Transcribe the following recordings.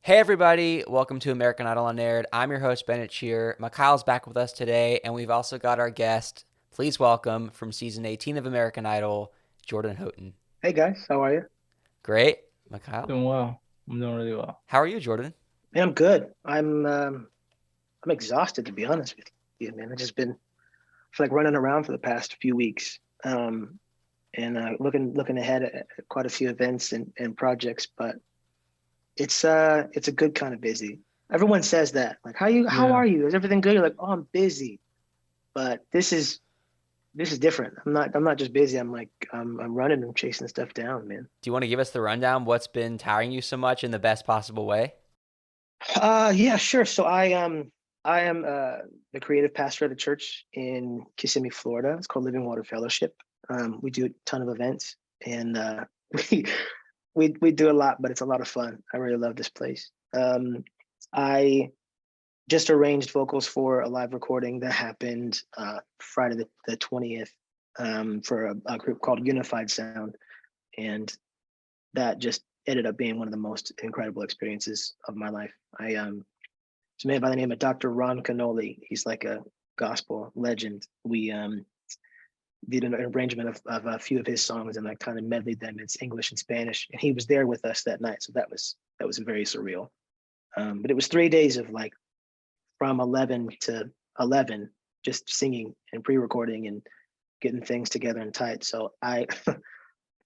Hey everybody, welcome to American Idol Unaired. I'm your host, Bennett Shear. Mikhail's back with us today, and we've also got our guest. Please welcome from season 18 of American Idol, Jordan Houghton. Hey guys, how are you? Great, Mikhail. Doing well. I'm doing really well. How are you, Jordan? Man, I'm good. I'm exhausted to be honest with you, man. I've just been feel like running around for the past few weeks. And looking ahead at quite a few events and projects, but it's a good kind of busy. Everyone says that. Like, how Yeah. are you? Is everything good? You're like, oh, I'm busy. But this is different. I'm not just busy. I'm running and chasing stuff down, man. Do you want to give us the rundown? What's been tiring you so much in the best possible way? Yeah, sure. So I am the creative pastor at a church in Kissimmee, Florida. It's called Living Water Fellowship. We do a ton of events, and we we do a lot, but it's a lot of fun. I really love this place. I just arranged vocals for a live recording that happened Friday the 20th for a group called Unified Sound, and that just ended up being one of the most incredible experiences of my life. It's a man by the name of Dr. Ron Canoli. He's like a gospel legend. We did an arrangement of a few of his songs and like kind of medleyed them. It's English and Spanish, and he was there with us that night. So that was very surreal. But it was 3 days of like from 11 to 11, just singing and pre-recording and getting things together and tight. So I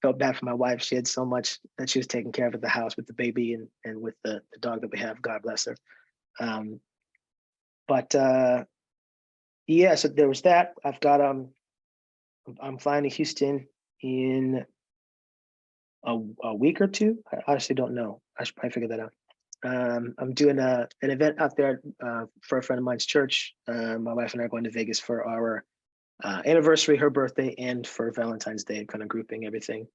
felt bad for my wife. She had so much that she was taking care of at the house with the baby and with the dog that we have. God bless her. Um, but yeah, so there was that. I'm flying to Houston in a week or two. I honestly don't know. I should probably figure that out. I'm doing an event out there for a friend of mine's church. My wife and I are going to Vegas for our anniversary, her birthday, and for Valentine's Day, kind of grouping everything.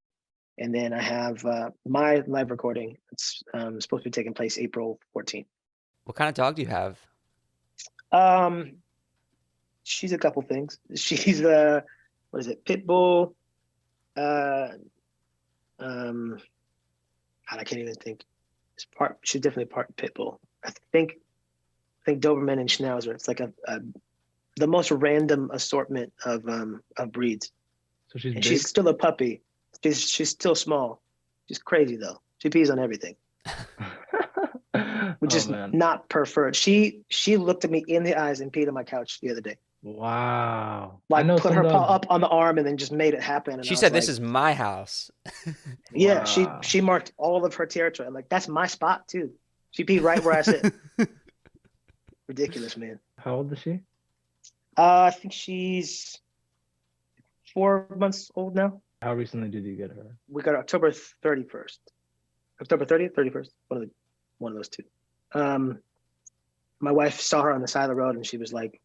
And then I have my live recording. It's supposed to be taking place April 14th. What kind of dog do you have? Um, she's a couple things. She's what is it? Pit bull. Uh, um, God, I can't even think. She's definitely part pit bull. I think Doberman and Schnauzer. It's like a the most random assortment of breeds. So she's And big. she's still a puppy. She's still small. She's crazy though. She pees on everything, which Oh is man. not preferred. She looked at me in the eyes and peed on my couch the other day. Wow. I Like know put some her paw dogs. up on the arm and then just made it happen. And She I was said, "This like, is my house." yeah, she Wow. she marked all of her territory. I'm like, that's my spot too. She peed right where I sit. Ridiculous, man. How old is she? I think she's 4 months old now. How recently did you get her? We got October 31st. October 30th, 31st. One of those two. Um, my wife saw her on the side of the road and she was like,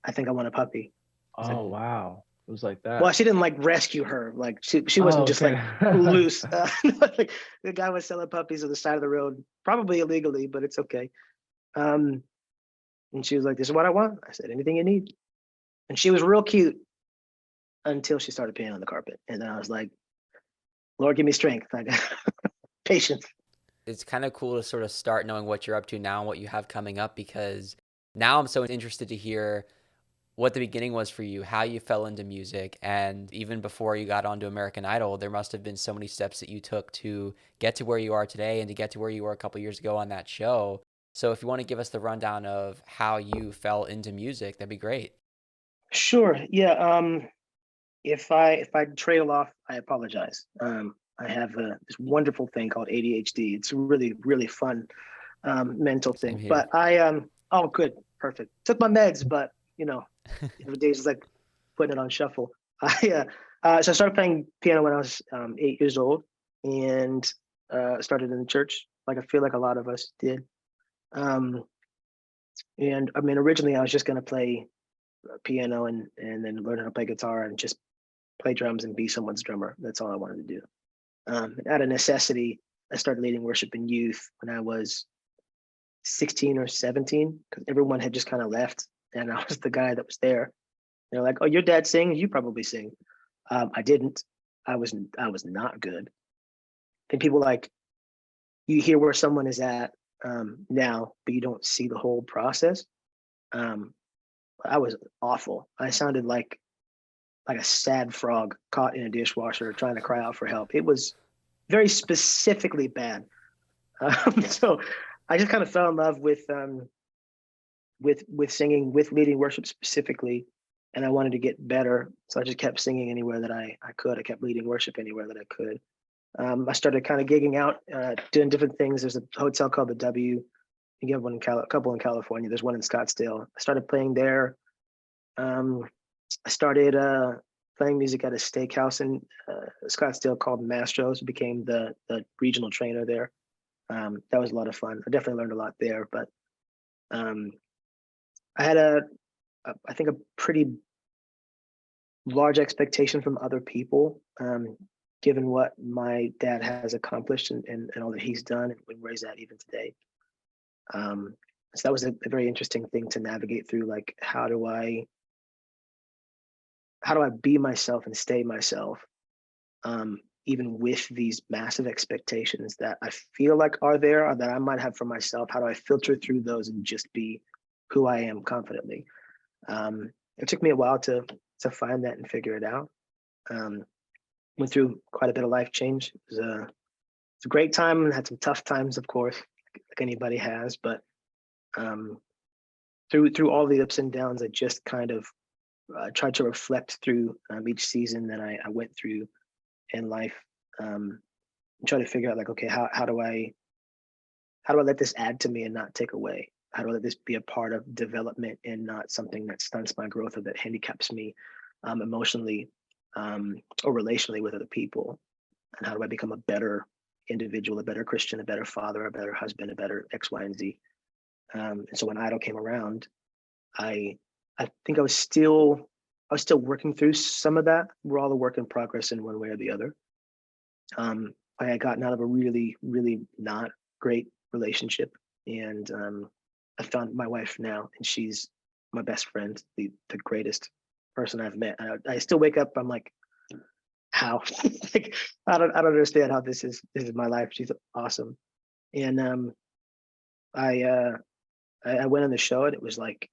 I think I want a puppy. I said, Oh wow. It was like well, that. she didn't like rescue her. Like she Oh, wasn't just okay. like loose. Like, the guy was selling puppies on the side of the road, probably illegally, but it's okay. Um, and she was like, this is what I want. I said, anything you need. And she was real cute until she started peeing on the carpet. And then I was like, Lord, give me strength. I got patience. It's kind of cool to sort of start knowing what you're up to now and what you have coming up, because now I'm so interested to hear what the beginning was for you, how you fell into music, and even before you got onto American Idol, there must have been so many steps that you took to get to where you are today and to get to where you were a couple years ago on that show. So if you want to give us the rundown of how you fell into music, that'd be great. Sure. Yeah. If I trail off, I apologize. I have this wonderful thing called ADHD. It's a really really fun mental Same thing. here. But oh good, perfect. Took my meds, but every day is like putting it on shuffle. So I started playing piano when I was 8 years old, and started in the church, like I feel like a lot of us did. Um, and I mean, originally I was just gonna play piano and then learn how to play guitar and just play drums and be someone's drummer. That's all I wanted to do. Out of necessity, I started leading worship in youth when I was 16 or 17 because everyone had just kind of left, and I was the guy that was there. They're like, "Oh, your dad sings. You probably sing." I didn't. I was not good. I think people like you hear where someone is at now, but you don't see the whole process. Um, I was awful. I sounded like a sad frog caught in a dishwasher trying to cry out for help. It was very specifically bad. So I just kind of fell in love with singing, with leading worship specifically, and I wanted to get better. So I just kept singing anywhere that I could. I kept leading worship anywhere that I could. I started kind of gigging out, doing different things. There's a hotel called the W. You have one in a couple in California. There's one in Scottsdale. I started playing there. Um, I started playing music at a steakhouse in Scottsdale called Mastro's. Became the regional trainer there. That was a lot of fun. I definitely learned a lot there. But um, I had I think a pretty large expectation from other people, given what my dad has accomplished and all that he's done and where he's at even today. So that was a very interesting thing to navigate through. Like, how do I be myself and stay myself, even with these massive expectations that I feel like are there or that I might have for myself? How do I filter through those and just be who I am confidently? It took me a while to find that and figure it out. Went through quite a bit of life change. It's a great time and had some tough times, of course, like anybody has. But through all the ups and downs, I just kind of tried to reflect through each season that I went through in life, and try to figure out like, okay, how do I let this add to me and not take away? How do I let this be a part of development and not something that stunts my growth or that handicaps me emotionally or relationally with other people? And how do I become a better individual, a better Christian, a better father, a better husband, a better X, Y, and Z? And so when Idol came around, I think I was still working through some of that. We're all a work in progress in one way or the other. I had gotten out of a really, really not great relationship, and I found my wife now, and she's my best friend, the greatest person I've met. I still wake up, I'm like, how? Like, I don't understand how this is my life. She's awesome, and I went on the show, and it was like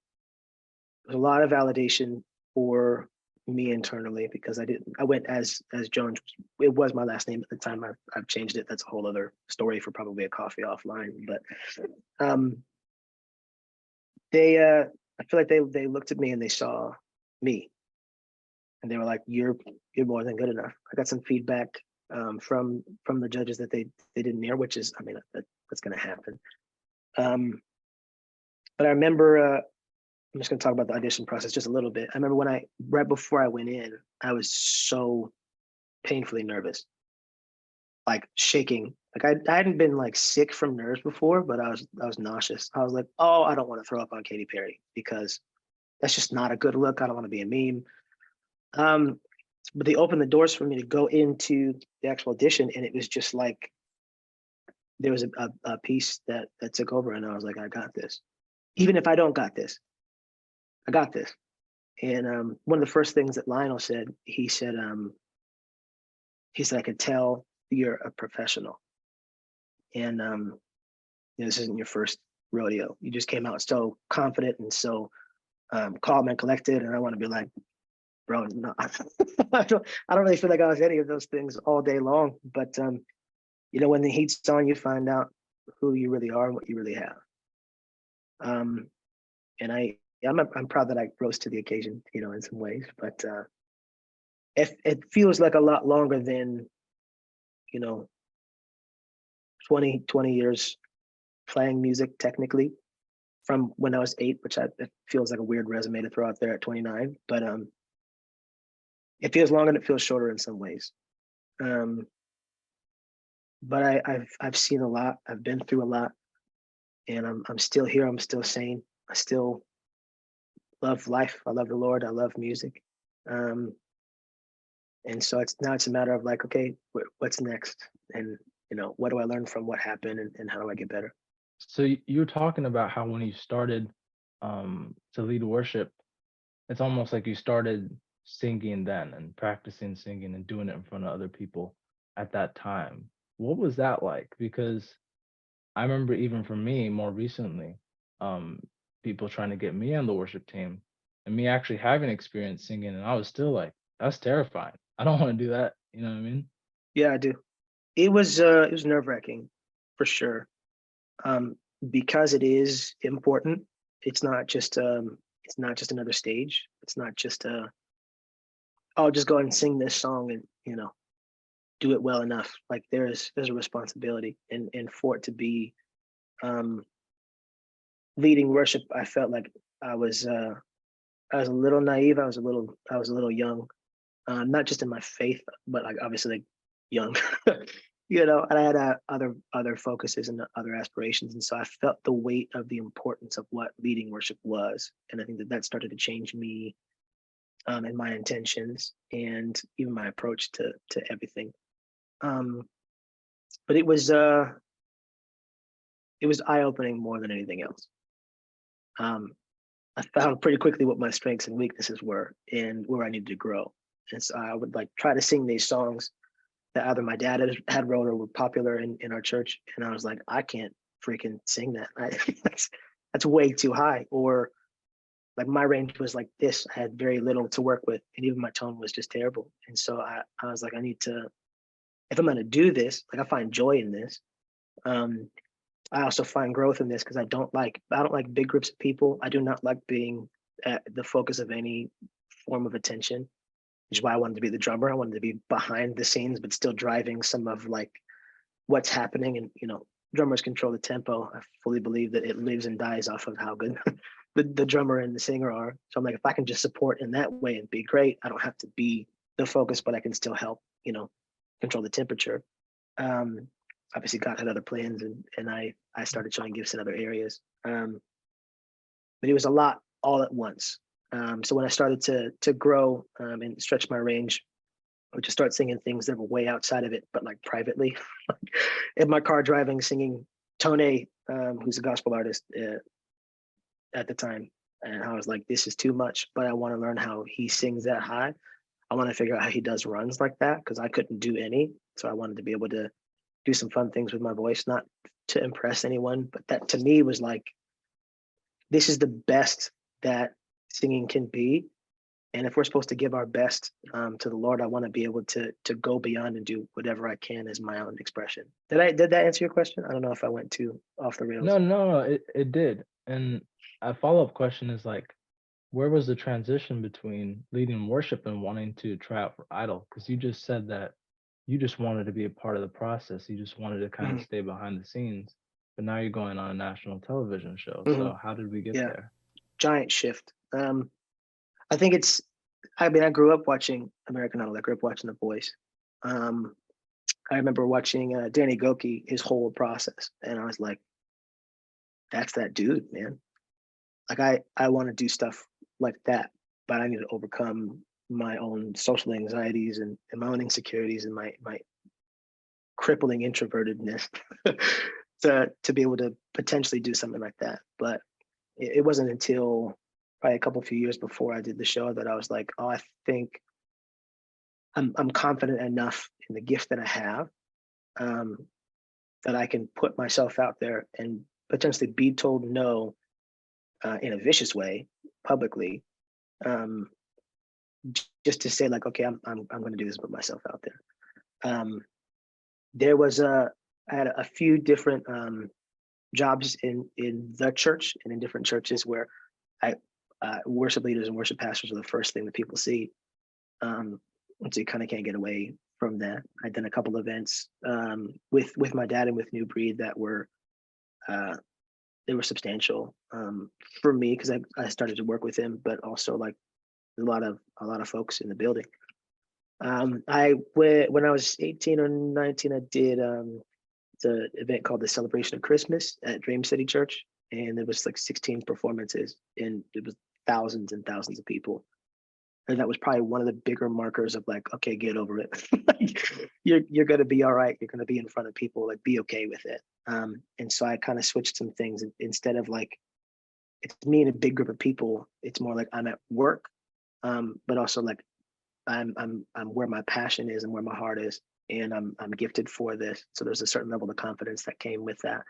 a lot of validation for me internally because I went as Jones. It was my last name at the time. I've changed it. That's a whole other story for probably a coffee offline. But they I feel like they looked at me and they saw me and they were like, you're more than good enough. I got some feedback from the judges that they didn't air, which is, I mean, that's going to happen. But I remember I'm just going to talk about the audition process just a little bit. I remember right before I went in, I was so painfully nervous, like shaking. Like I hadn't been like sick from nerves before, but I was nauseous. I was like, oh, I don't want to throw up on Katy Perry because that's just not a good look. I don't want to be a meme. But they opened the doors for me to go into the actual audition, and it was just like there was a piece that took over, and I was like, I got this. Even if I don't got this, I got this. And one of the first things that Lionel said, he said, I could tell you're a professional. And this isn't your first rodeo. You just came out so confident and so calm and collected. And I want to be like, bro, no, I don't really feel like I was any of those things all day long. But when the heat's on, you find out who you really are and what you really have. And I'm proud that I rose to the occasion, in some ways. But it feels like a lot longer than 20 years playing music technically from when I was 8, which it feels like a weird resume to throw out there at 29. But it feels longer and it feels shorter in some ways. But I've seen a lot. I've been through a lot, and I'm still here. I'm still sane. I still love life. I love the Lord. I love music. And so it's a matter of like, okay, what's next? And, what do I learn from what happened and how do I get better? So you're talking about how when you started to lead worship, it's almost like you started singing then and practicing singing and doing it in front of other people at that time. What was that like? Because I remember even for me more recently, um, people trying to get me on the worship team and me actually having experience singing, and I was still like, that's terrifying. I don't want to do that. You know what I mean? Yeah, I do. It was nerve-wracking for sure. Um, because it is important. It's not just it's not just another stage. It's not just oh, just go and sing this song and do it well enough. Like there's a responsibility, and for it to be um leading worship, I felt like I was uh I was a little naive. I was a little young, not just in my faith, but like obviously like young, and I had other focuses and other aspirations, and so I felt the weight of the importance of what leading worship was, and I think that that started to change me, and my intentions, and even my approach to everything. Um, but it was eye opening more than anything else. Um, I found pretty quickly what my strengths and weaknesses were and where I needed to grow. And so I would like try to sing these songs that either my dad had wrote or were popular in our church. And I was like, I can't freaking sing that. That's way too high. Or like my range was like this. I had very little to work with. And even my tone was just terrible. And so I was like, I need to, if I'm going to do this, like I find joy in this. Um, I also find growth in this because I don't like big groups of people. I do not like being at the focus of any form of attention, which is why I wanted to be the drummer. I wanted to be behind the scenes, but still driving some of like what's happening. And drummers control the tempo. I fully believe that it lives and dies off of how good the drummer and the singer are. So I'm like, if I can just support in that way and be great, I don't have to be the focus, but I can still help, control the temperature. Um, Obviously, God had other plans, and I started showing gifts in other areas. But it was a lot all at once. So when I started to grow and stretch my range, I would just start singing things that were way outside of it, but like privately, in my car driving, singing Tone, who's a gospel artist at the time. And I was like, this is too much, but I want to learn how he sings that high. I want to figure out how he does runs like that because I couldn't do any. So I wanted to be able to do some fun things with my voice, not to impress anyone, but that to me was like, this is the best that singing can be. And if we're supposed to give our best to the Lord, I want to be able to go beyond and do whatever I can as my own expression. Did that answer your question? I don't know if I went too off the rails. No, no, no, it did. And a follow-up question is like, where was the transition between leading worship and wanting to try out for Idol? Because you just said that you just wanted to be a part of the process. You just wanted to kind of Hmm. stay behind the scenes. But now you're going on a national television show. Hmm. So how did we get Yeah, there? giant shift. I think it's. I mean, I grew up watching American Idol. I grew up watching The Voice. Um, I remember watching Danny Goki, his whole process, and I was like, "That's that dude, man." Like I want to do stuff like that, but I need to overcome my own social anxieties and my own insecurities and my crippling introvertedness to be able to potentially do something like that. But it wasn't until probably a couple few years before I did the show that I was like, oh, I think I'm confident enough in the gift that I have, um, that I can put myself out there and potentially be told no in a vicious way publicly, um, just to say like, okay, I'm going to do this, put myself out there. There was I had a few different jobs in the church and in different churches where I worship leaders and worship pastors are the first thing that people see. Um, and so you kind of can't get away from that. I'd done a couple events with my dad and with New Breed that were uh, they were substantial for me because I started to work with him, but also like a lot of folks in the building. I when I was 18 or 19, I did the event called the Celebration of Christmas at Dream City Church, and there was like 16 performances, and it was thousands and thousands of people. And that was probably one of the bigger markers of like, okay, get over it. Like, you're gonna be all right. You're gonna be in front of people. Like, be okay with it. And so I kind of switched some things instead of like it's me and a big group of people. It's more like I'm at work, but also like I'm where my passion is and where my heart is, and I'm gifted for this. So there's a certain level of confidence that came with that.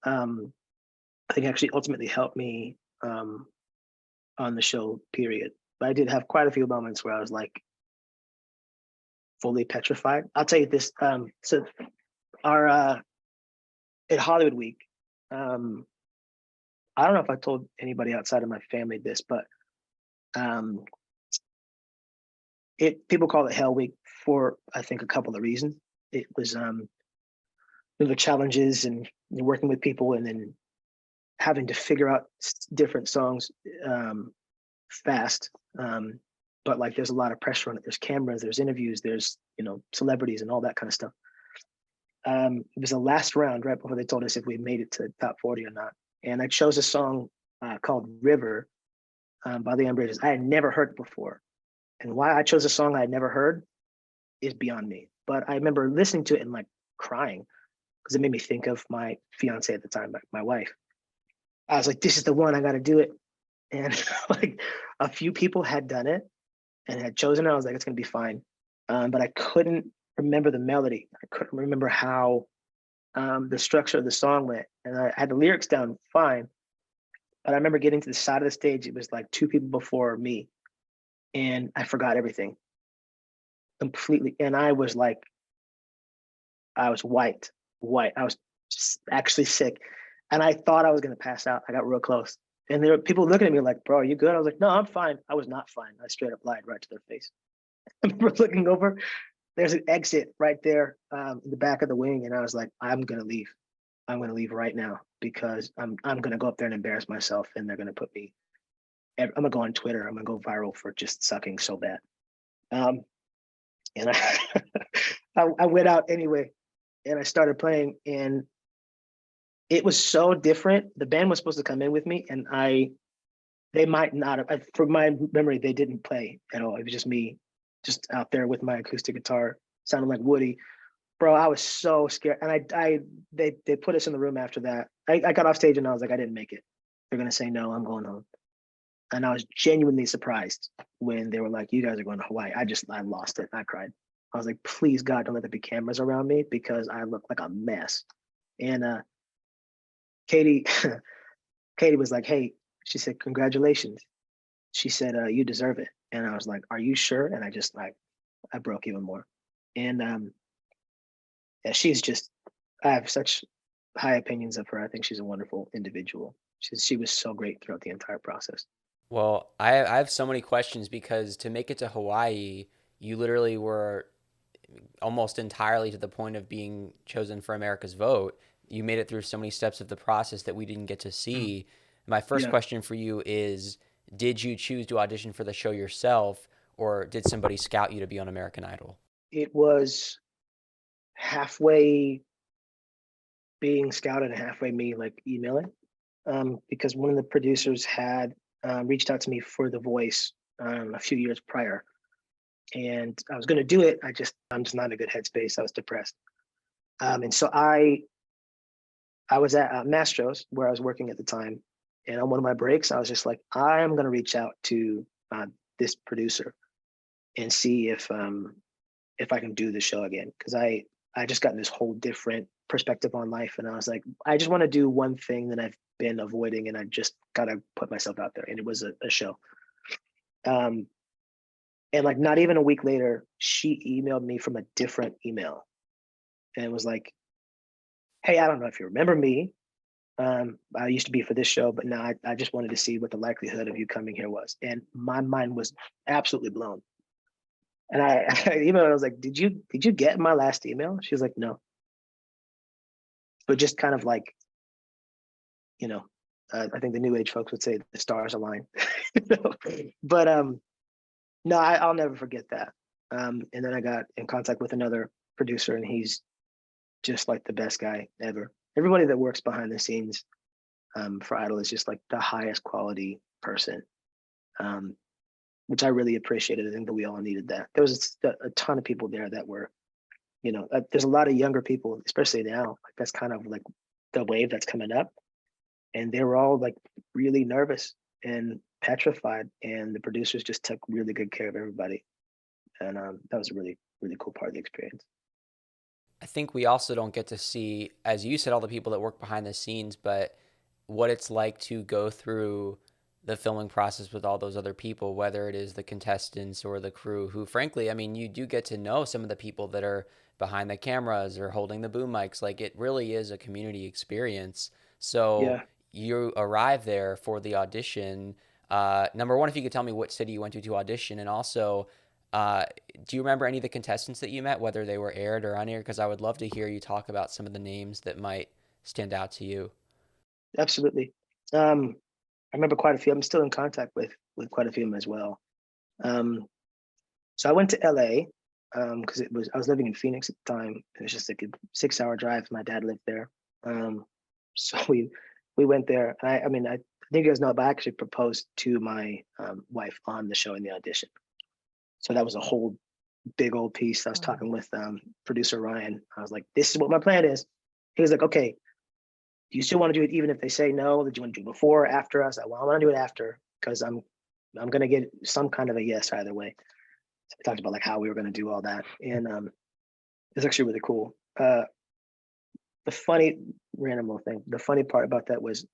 I think actually ultimately helped me on the show, period. But I did have quite a few moments where I was like fully petrified. I'll tell you this. So our at Hollywood Week, um, I don't know if I told anybody outside of my family this, but um, it people call it Hell Week for I think a couple of reasons. It was the challenges and working with people, and then having to figure out different songs fast. But like, there's a lot of pressure on it. There's cameras, there's interviews, there's celebrities and all that kind of stuff. It was the last round right before they told us if we made it to the top 40 or not, and I chose a song called River by the Unbridges. I had never heard it before, and why I chose a song I had never heard is beyond me. But I remember listening to it and like crying because it made me think of my fiance at the time, my wife. I was like, this is the one, I got to do it. And like a few people had done it and had chosen it. I was like, it's going to be fine. But I couldn't remember the melody. I couldn't remember how the structure of the song went. And I had the lyrics down fine. But I remember getting to the side of the stage. It was like two people before me. And I forgot everything completely. And I was like, I was white. I was actually sick. And I thought I was going to pass out. I got real close. And there were people looking at me like, bro, are you good? I was like, no, I'm fine. I was not fine. I straight up lied right to their face. I remember looking over, there's an exit right there in the back of the wing. And I was like, I'm going to leave. I'm going to leave right now because I'm going to go up there and embarrass myself. And they're going to put me, I'm going to go on Twitter. I'm going to go viral for just sucking so bad. And I went out anyway and I started playing, and it was so different. The band was supposed to come in with me, and they might not have, from my memory, they didn't play at all. It was just me, just out there with my acoustic guitar, sounding like Woody. Bro, I was so scared. And they put us in the room after that. I got off stage and I was like, I didn't make it. They're gonna say no, I'm going home. And I was genuinely surprised when they were like, you guys are going to Hawaii. I lost it. I cried. I was like, please God, don't let there be cameras around me because I look like a mess. And Katie, Katie was like, hey, she said, congratulations. She said, you deserve it. And I was like, are you sure? And I just like, I broke even more. And yeah, she's just, I have such high opinions of her. I think she's a wonderful individual. She was so great throughout the entire process. Well, I have so many questions because to make it to Hawaii, you literally were almost entirely to the point of being chosen for America's vote. You made it through so many steps of the process that we didn't get to Mm. see. My first Yeah, question for you is, did you choose to audition for the show yourself, or did somebody scout you to be on American Idol? it was halfway being scouted and halfway me like emailing, because one of the producers had reached out to me for The Voice a few years prior, and I was going to do it. I'm just not in a good headspace. I was depressed, and so I was at Mastro's where I was working at the time, and on one of my breaks, I was just like, I am going to reach out to this producer and see if I can do the show again, because I just got this whole different perspective on life, and I was like, I just want to do one thing that I've been avoiding, and I just got to put myself out there, and it was a show. Um, and like not even a week later, she emailed me from a different email, and it was like, hey, I don't know if you remember me. I used to be for this show, but now I just wanted to see what the likelihood of you coming here was. And my mind was absolutely blown. And I emailed her, I was like, did you get my last email? She was like, no. But just kind of like, you know, I think the new age folks would say the stars align. But no, I'll never forget that. And then I got in contact with another producer, and he's just like the best guy ever. Everybody that works behind the scenes for Idol is just like the highest quality person, um, which I really appreciated. I think that we all needed that. There was a ton of people there that were, there's a lot of younger people, especially now. Like that's kind of like the wave that's coming up, and they were all like really nervous and petrified, and the producers just took really good care of everybody, and that was a really really cool part of the experience. I think we also don't get to see, as you said, all the people that work behind the scenes, but what it's like to go through the filming process with all those other people, whether it is the contestants or the crew, who, frankly, I mean, you do get to know some of the people that are behind the cameras or holding the boom mics. Like, it really is a community experience. So Yeah, you arrive there for the audition. Number one, if you could tell me what city you went to audition, and also, uh, do you remember any of the contestants that you met, whether they were aired or unaired? Because I would love to hear you talk about some of the names that might stand out to you. absolutely. I remember quite a few. I'm still in contact with quite a few of them as well. Um, so I went to LA because it was I was living in Phoenix at the time. It was just like a 6 hour drive. My dad lived there. Um, so we went there. I mean, I think you guys know, but I actually proposed to my wife on the show in the audition. So that was a whole big old piece. I was talking with producer Ryan. I was like, "This is what my plan is." He was like, "Okay, do you still want to do it even if they say no? Did you want to do it before or after?" I was like, "Well, I want to do it after because I'm gonna get some kind of a yes either way." So we talked about like how we were gonna do all that, and it's actually really cool. The funny random little thing. The funny part about that was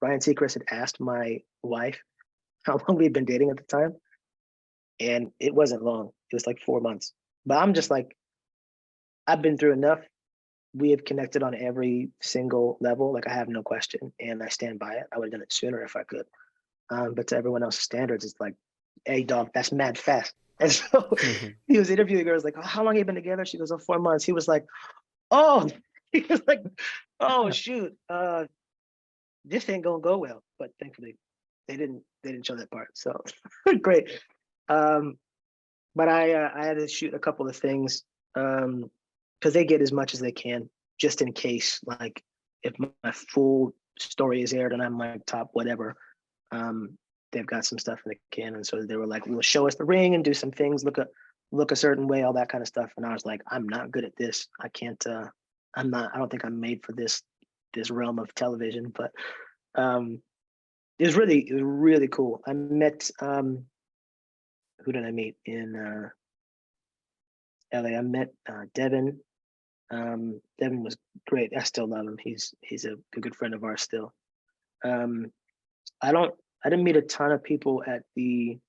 Ryan Seacrest had asked my wife how long we'd been dating at the time, and it wasn't long. It was like 4 months. But I'm just like, I've been through enough. We have connected on every single level. Like I have no question, and I stand by it. I would have done it sooner if I could. But to everyone else's standards, it's like, hey, dog, that's mad fast. And so he was interviewing her. I was like, oh, how long have you been together? She goes, oh, 4 months. He was like, oh, he was like, oh, shoot, this ain't gonna go well. But thankfully, they didn't show that part. So great. Um, but I had to shoot a couple of things because they get as much as they can just in case, like if my full story is aired and I'm like top whatever, um, they've got some stuff in the can, and so they were like, "Well, show us the ring and do some things, look a certain way, all that kind of stuff." And I was like, "I'm not good at this. I can't. I'm not. I don't think I'm made for this realm of television." But um, it was really cool. I met who did I meet in LA? I met Devin. Devin was great. I still love him. He's a good friend of ours still. Um, I don't. I didn't meet a ton of people at the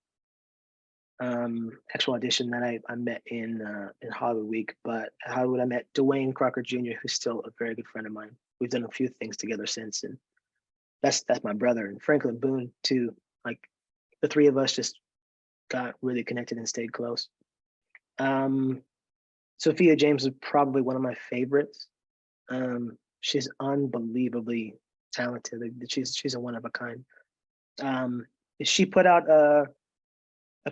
actual audition that I met in Hollywood Week, but at Hollywood I met Dwayne Crocker Jr., who's still a very good friend of mine. We've done a few things together since, and that's my brother. And Franklin Boone too. Like the three of us just got really connected and stayed close. Um, Sophia James is probably one of my favorites. She's unbelievably talented. Like, she's a one of a kind. Um, she put out a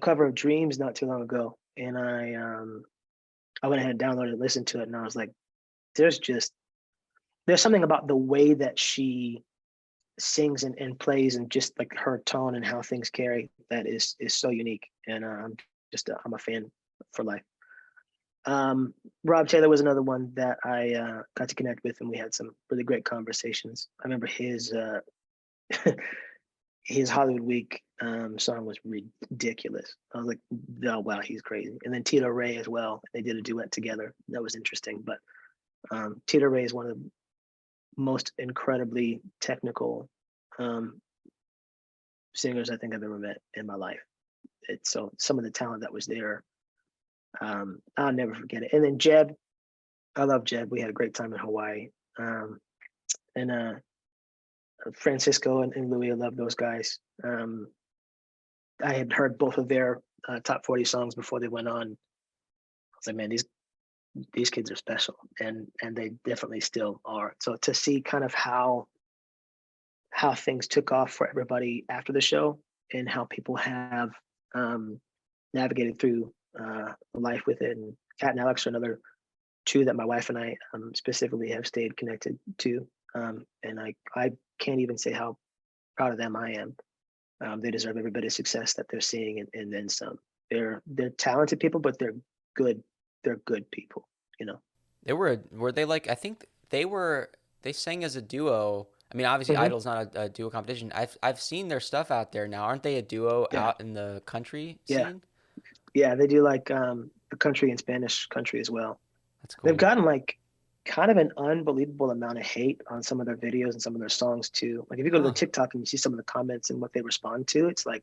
cover of Dreams not too long ago, and I went ahead and downloaded and listened to it, and I was like, there's just there's something about the way that she sings and plays, and just like her tone and how things carry, that is so unique, and I'm a fan for life. Rob Taylor was another one that I got to connect with, and we had some really great conversations. I remember his Hollywood Week song was ridiculous. I was like, oh wow, he's crazy. And then Tito Ray as well. They did a duet together. That was interesting. But Tito Ray is one of the most incredibly technical um, singers I think I've ever met in my life. So some of the talent that was there, I'll never forget it. And then Jeb, I love Jeb. We had a great time in Hawaii. And Francisco and Louis, I love those guys. I had heard both of their top 40 songs before they went on. I was like, man, these kids are special, and they definitely still are. So to see kind of how things took off for everybody after the show, and how people have navigated through life with it. And Kat and Alex are another two that my wife and I specifically have stayed connected to. And I can't even say how proud of them I am. They deserve every bit of success that they're seeing, and then some. They're talented people, but they're good people. You know. Were they like, I think they sang as a duo. I mean, obviously Hmm. Idol's not a duo competition. I've seen their stuff out there now. Aren't they a duo Yeah, out in the country yeah, scene? yeah. They do like the country and Spanish country as well. That's They've cool. gotten like kind of an unbelievable amount of hate on some of their videos and some of their songs too. Like if you go to the Huh. TikTok and you see some of the comments and what they respond to, it's like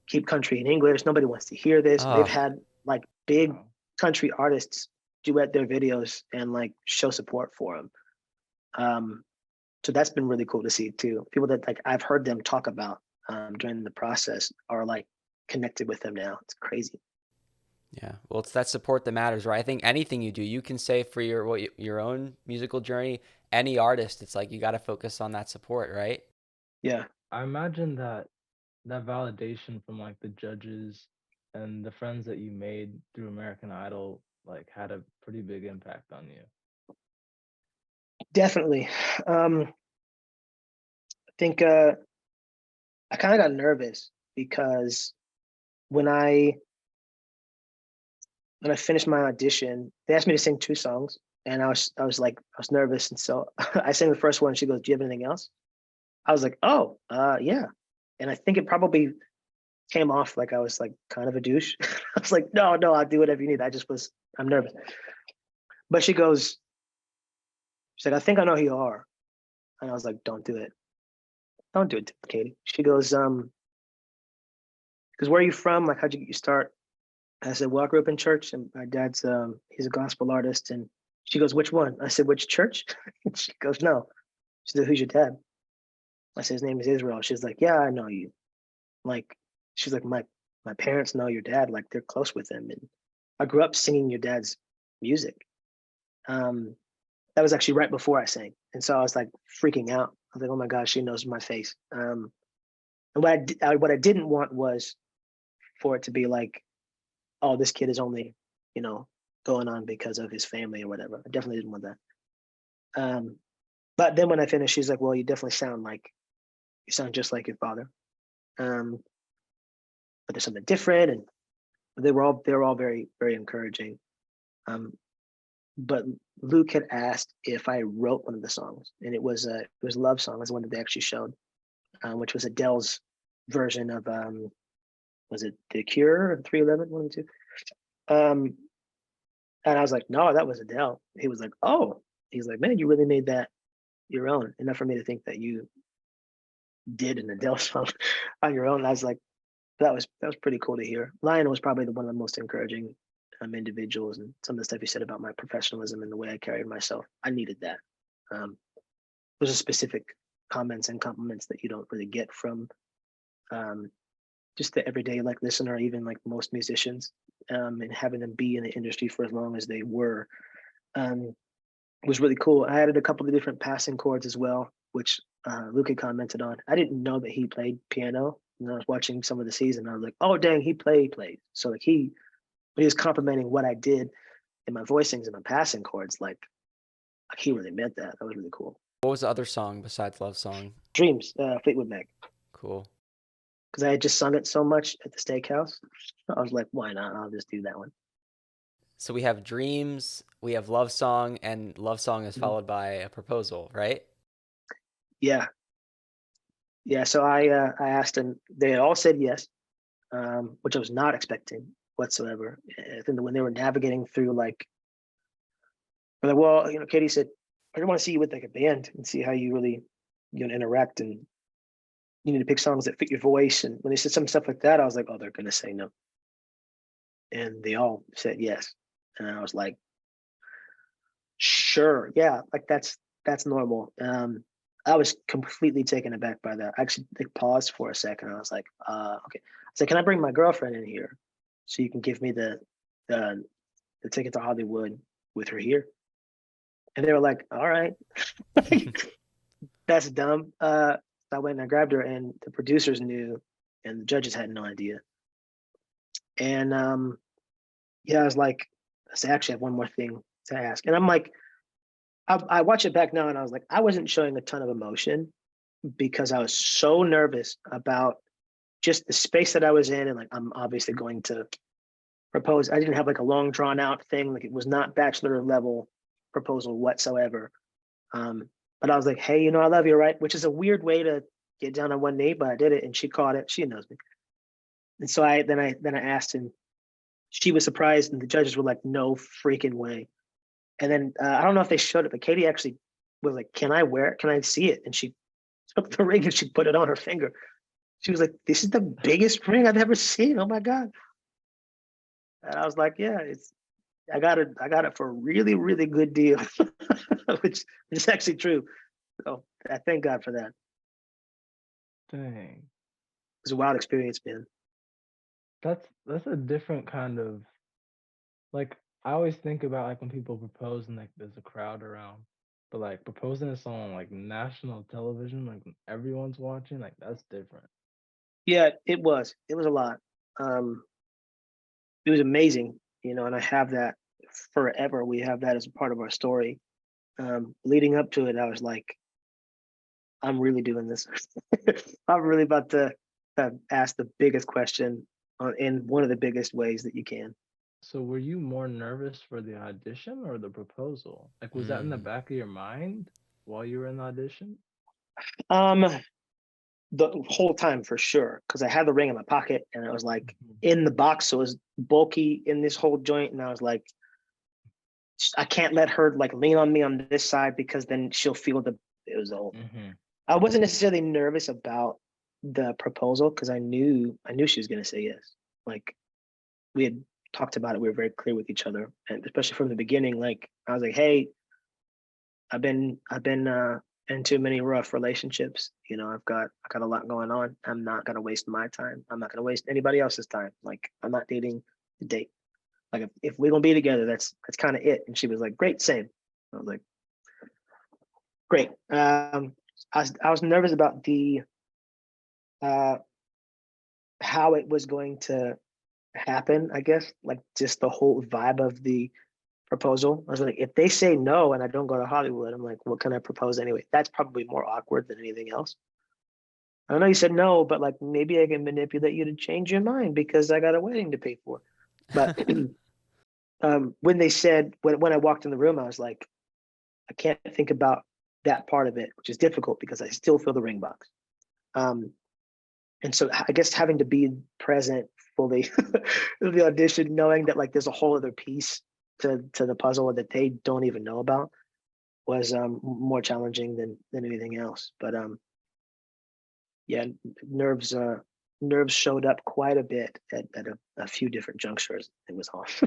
keep country in English. Nobody wants to hear this. They've Oh, had like big country artists duet their videos and like show support for them. Um, so that's been really cool to see too. People that like I've heard them talk about during the process are like connected with them now. It's crazy. yeah. Well, it's that support that matters, right? I think anything you do, you can say for your own musical journey, any artist, it's like you got to focus on that support, right? Yeah, I imagine that that validation from like the judges and the friends that you made through American Idol like had a pretty big impact on you. definitely. I think I kind of got nervous because when I when I finished my audition, they asked me to sing 2 songs, and I was nervous, and so I sang the first one. And she goes, "Do you have anything else?" I was like, "Oh, yeah," and I think it probably came off like I was like kind of a douche. I was like, "No, no, I'll do whatever you need." I'm nervous, but she's like, "I think I know who you are," and I was like, "Don't do it, don't do it, Katie." She goes, "Because where are you from? Like, how'd you get your start?" I said, "Well, I grew up in church, and my dad's he's a gospel artist." And she goes, "Which one?" I said, "Which church?" And she goes, "No." She said, "Who's your dad?" I said, "His name is Israel." She's like, "Yeah, I know you." Like, she's like, My parents know your dad. Like, they're close with him, and I grew up singing your dad's music." Um, that was actually right before I sang, and so I was like freaking out. I was like, "Oh my gosh, she knows my face." And what I didn't want was for it to be like, "Oh, this kid is only, you know, going on because of his family or whatever." I definitely didn't want that. Um, but then when I finished, she's like, "Well, you sound just like your father." Um, but there's something different, and they were all very very encouraging. Um, but Luke had asked if I wrote one of the songs, and it was "Love Song" was the one that they actually showed, which was Adele's version of was it The Cure or 311, one of the two. Um, and I was like, "No, that was Adele." He was like, "Oh," he's like, "Man, you really made that your own." Enough for me to think that you did an Adele song on your own. And I was like, that was pretty cool to hear. Lion was probably one of the most encouraging individuals, and some of the stuff he said about my professionalism and the way I carried myself. I needed that. Those are specific comments and compliments that you don't really get from um, just the everyday like listener, even like most musicians, and having them be in the industry for as long as they were um, was really cool. I added a couple of different passing chords as well, which Luca commented on. I didn't know that he played piano. And I was watching some of the season. I was like, "Oh, dang, he played." So like when he was complimenting what I did in my voicings and my passing chords, like he really meant that. That was really cool. What was the other song besides Love Song? Dreams, Fleetwood Mac, Cool. because I had just sung it so much at the steakhouse. I was like, why not? I'll just do that one. So we have Dreams, we have Love Song, and Love Song is Mhm. followed by a proposal, right? Yeah, yeah. So I asked them. They all said yes, which I was not expecting whatsoever. I think that when they were navigating through they're like, "Well, Katie said, I want to see you with like a band and see how you really interact, and you need to pick songs that fit your voice." And when they said some stuff like that, I was like, "Oh, they're gonna say no," and they all said yes, and I was like, "Sure, yeah, like that's normal." I was completely taken aback by that. I actually like paused for a second. I was like, okay. I said, "Can I bring my girlfriend in here so you can give me the the ticket to Hollywood with her here?" And they were like, "All right." That's dumb. So I went and I grabbed her, and the producers knew, and the judges had no idea. And yeah, I was like, I said, "Actually, I have one more thing to ask." And I'm like, I watch it back now, and I was like, I wasn't showing a ton of emotion because I was so nervous about just the space that I was in, and like I'm obviously going to propose. I didn't have like a long drawn out thing. Like it was not bachelor level proposal whatsoever. Um, but I was like, "Hey, I love you, right?" Which is a weird way to get down on one knee, but I did it, and she caught it. She knows me, and so I asked, and she was surprised, and the judges were like, "No freaking way!" And then I don't know if they showed it, but Katie actually was like, "Can I wear it? Can I see it?" And she took the ring and she put it on her finger. She was like, "This is the biggest ring I've ever seen. Oh my God." And I was like, "Yeah, it's I got it for a really, really good deal," which is actually true. So I thank God for that. It Dang. was a wild experience, man. That's a different kind of, like, I always think about like when people propose and like there's a crowd around. But like proposing to someone like national television, like when everyone's watching, like that's different. Yeah, it was. It was a lot. Um, it was amazing, and I have that forever. We have that as a part of our story. Leading up to it, I was like, I'm really doing this. I'm really about to ask the biggest question in one of the biggest ways that you can. So were you more nervous for the audition or the proposal? Like was that in the Mm. back of your mind while you were in the audition? Um, the whole time for sure, because I had the ring in my pocket and I was like Mhm. in the box, so it was bulky in this whole joint, and I was like, I can't let her like lean on me on this side because then she'll feel the it was all. Mhm. I wasn't necessarily nervous about the proposal because I knew she was gonna say yes. Like we had talked about it, we were very clear with each other, and especially from the beginning, like I was like, hey, I've been in too many rough relationships. I got a lot going on. I'm not gonna waste my time. I'm not gonna waste anybody else's time. Like I'm not dating to date. Like if we're gonna be together, that's kind of it. And she was like, great, same. I was like, great. I was nervous about the uh how it was going to happen, I guess, like just the whole vibe of the proposal. I was like, if they say no and I don't go to Hollywood, I'm like, what can I propose anyway? That's probably more awkward than anything else. I know you said no, but like maybe I can manipulate you to change your mind because I got a wedding to pay for. But when they said when I walked in the room, I was like, I can't think about that part of it, which is difficult because I still feel the ring box. Um, and so I guess having to be present fully in the audition, knowing that like there's a whole other piece to the puzzle that they don't even know about was more challenging than anything else. But yeah, nerves nerves showed up quite a bit at a few different junctures. It was off.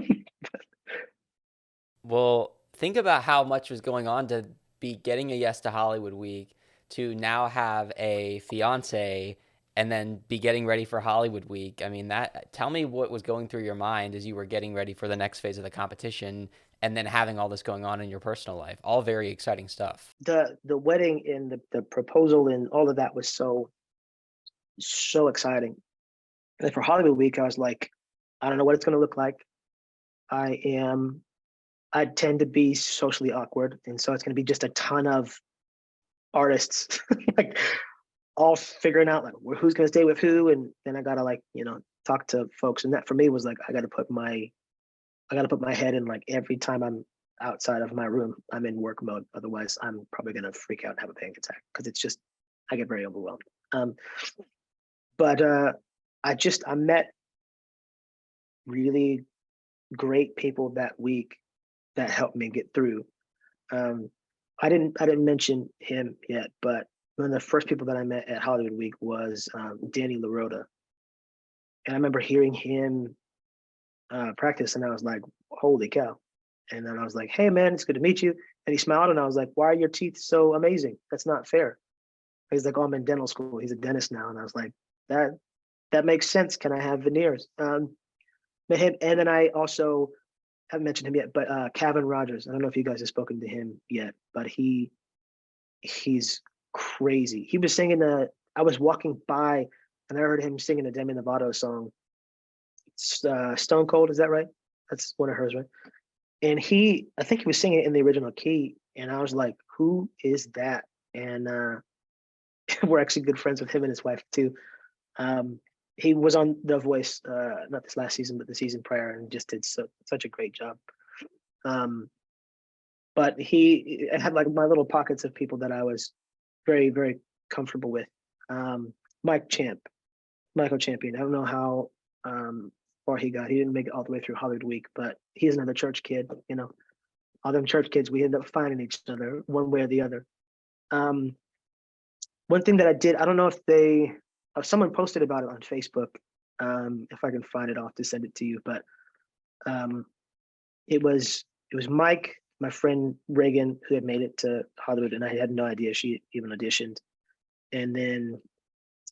Well, think about how much was going on to be getting a yes to Hollywood Week to now have a fiance and then be getting ready for Hollywood Week. I mean, that tell me what was going through your mind as you were getting ready for the next phase of the competition and then having all this going on in your personal life. All very exciting stuff. The wedding and the proposal and all of that was so exciting. And for Hollywood Week, I was like, I don't know what it's going to look like. I am I tend to be socially awkward, and so it's going to be just a ton of artists, like all figuring out like who's going to stay with who, and then I gotta like talk to folks, and that for me was like I got to put my head in like every time I'm outside of my room, I'm in work mode. Otherwise, I'm probably going to freak out and have a panic attack because it's just I get very overwhelmed. Um, but I met really great people that week that helped me get through. Um, I didn't mention him yet, but one of the first people that I met at Hollywood Week was Danny LaRota, and I remember hearing him practice, and I was like, "Holy cow!" And then I was like, "Hey, man, it's good to meet you." And he smiled, and I was like, "Why are your teeth so amazing? That's not fair." He's like, "Oh, I'm in dental school. He's a dentist now," and I was like, "That that makes sense. Can I have veneers?" Met him, and then I also haven't mentioned him yet, but Kevin Rogers. I don't know if you guys have spoken to him yet, but he's crazy. He was singing I was walking by and I heard him singing a Demi Lovato song. Stone Cold, is that right? That's one of hers, right? And I think he was singing it in the original key, and I was like, "Who is that?" And we're actually good friends with him and his wife too. Um, he was on The Voice, not this last season, but the season prior, and just did such a great job. Um, but he had like my little pockets of people that I was very, very comfortable with. Mike Champ, Michael Champion. I don't know how far he got. He didn't make it all the way through Hollywood Week, but he's another church kid. all them church kids, we ended up finding each other one way or the other. Um, One thing that I did, I don't know if someone posted about it on Facebook. If I can find it, I'll have to send it to you. But um, it was Mike, my friend Reagan, who had made it to Hollywood, and I had no idea she even auditioned. And then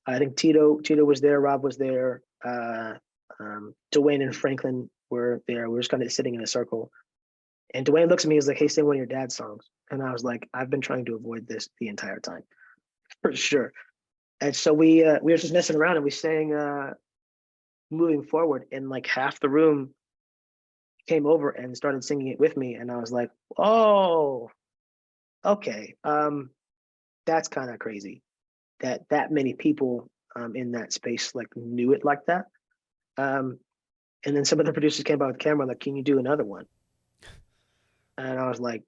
I think Tito was there, Rob was there, Dwayne and Franklin were there. We were just kind of sitting in a circle. And Dwayne looks at me, he's like, "Hey, sing one of your dad's songs." And I was like, "I've been trying to avoid this the entire time, for sure." And so we were just messing around and we sang "Moving Forward," and like half the room came over and started singing it with me, and I was like, "Oh, okay, that's kind of crazy that that many people in that space like knew it like that." Um, and then some of the producers came by with the camera, like, "Can you do another one?" And I was like,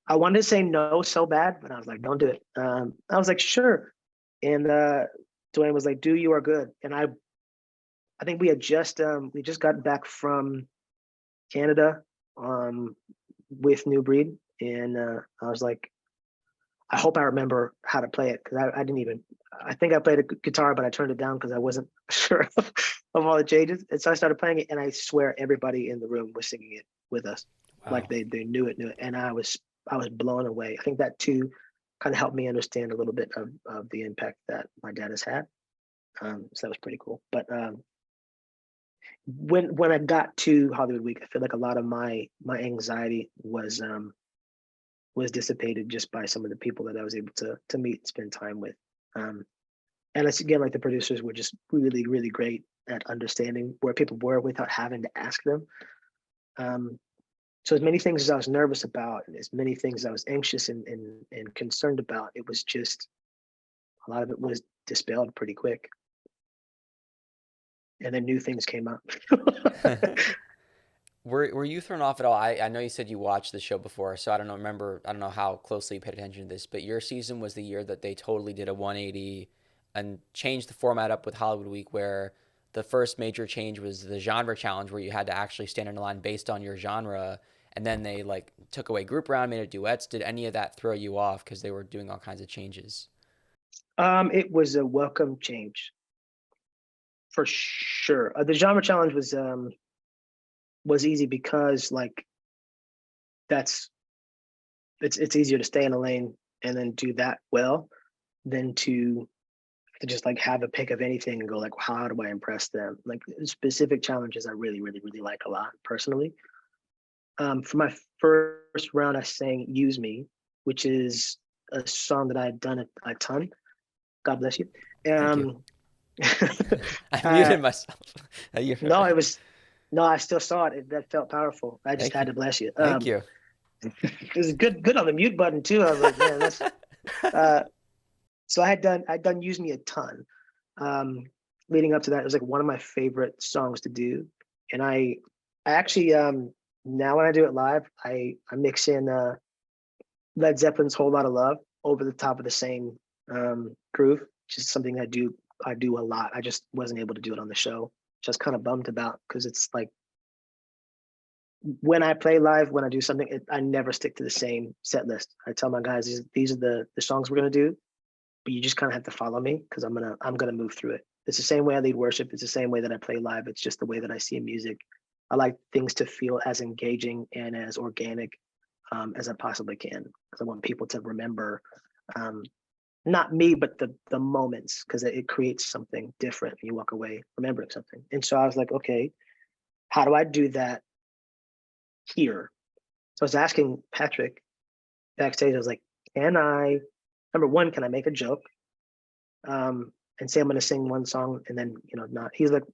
I wanted to say no so bad, but I was like, "Don't do it." I was like, "Sure." And Dwayne was like, "Do You Are Good." And I think we just got back from Canada with New Breed, and I was like, I hope I remember how to play it because I didn't even. I think I played a guitar, but I turned it down because I wasn't sure of all the changes. And so I started playing it, and I swear everybody in the room was singing it with us, like Wow. they knew it, and I was blown away. I think that too kind of helped me understand a little bit of the impact that my dad has had. So that was pretty cool. But when I got to Hollywood Week, I feel like a lot of my anxiety was dissipated just by some of the people that I was able to meet and spend time with. Um, and it's again like the producers were just really really great at understanding where people were without having to ask them. Um, so as many things as I was nervous about, and as many things I was anxious and concerned about, it was just a lot of it was dispelled pretty quick, and then new things came up. Were you thrown off at all? I know you said you watched the show before, so I don't know how closely you paid attention to this, but your season was the year that they totally did a 180 and changed the format up with Hollywood Week, where the first major change was the genre challenge, where you had to actually stand in a line based on your genre, and then they like took away group round, made it duets. Did any of that throw you off because they were doing all kinds of changes? It was a welcome change for sure. The genre challenge was easy because like that's it's easier to stay in a lane and then do that well than to just like have a pick of anything and go like, how do I impress them? Like specific challenges I really really really like a lot personally. For my first round I sang "Use Me," which is a song that I had done a ton. God bless you. Thank you. um I uh muted myself. You- no, it was no, I still saw it. That felt powerful. I just Thank you. had to bless you. Thank you. It was good on the mute button too. I was like, man, that's uh so I'd done "Use Me" a ton. Um Leading up to that, it was like one of my favorite songs to do. And I actually now when I do it live, I mix in Led Zeppelin's "Whole Lot of Love" over the top of the same groove, which is something I do a lot. I just wasn't able to do it on the show. Just kind of bummed about because it's like when I play live, when I do something, I never stick to the same set list. I tell my guys these are the songs we're gonna do, but you just kind of have to follow me because I'm gonna move through it. It's the same way I lead worship. It's the same way that I play live. It's just the way that I see music. I like things to feel as engaging and as organic as I possibly can because I want people to remember um, not me, but the moments because it creates something different. And you walk away remembering something. And so I was like, okay, how do I do that here? So I was asking Patrick backstage. I was like, can I? Number one, can I make a joke and say I'm going to sing one song and then not? He's like,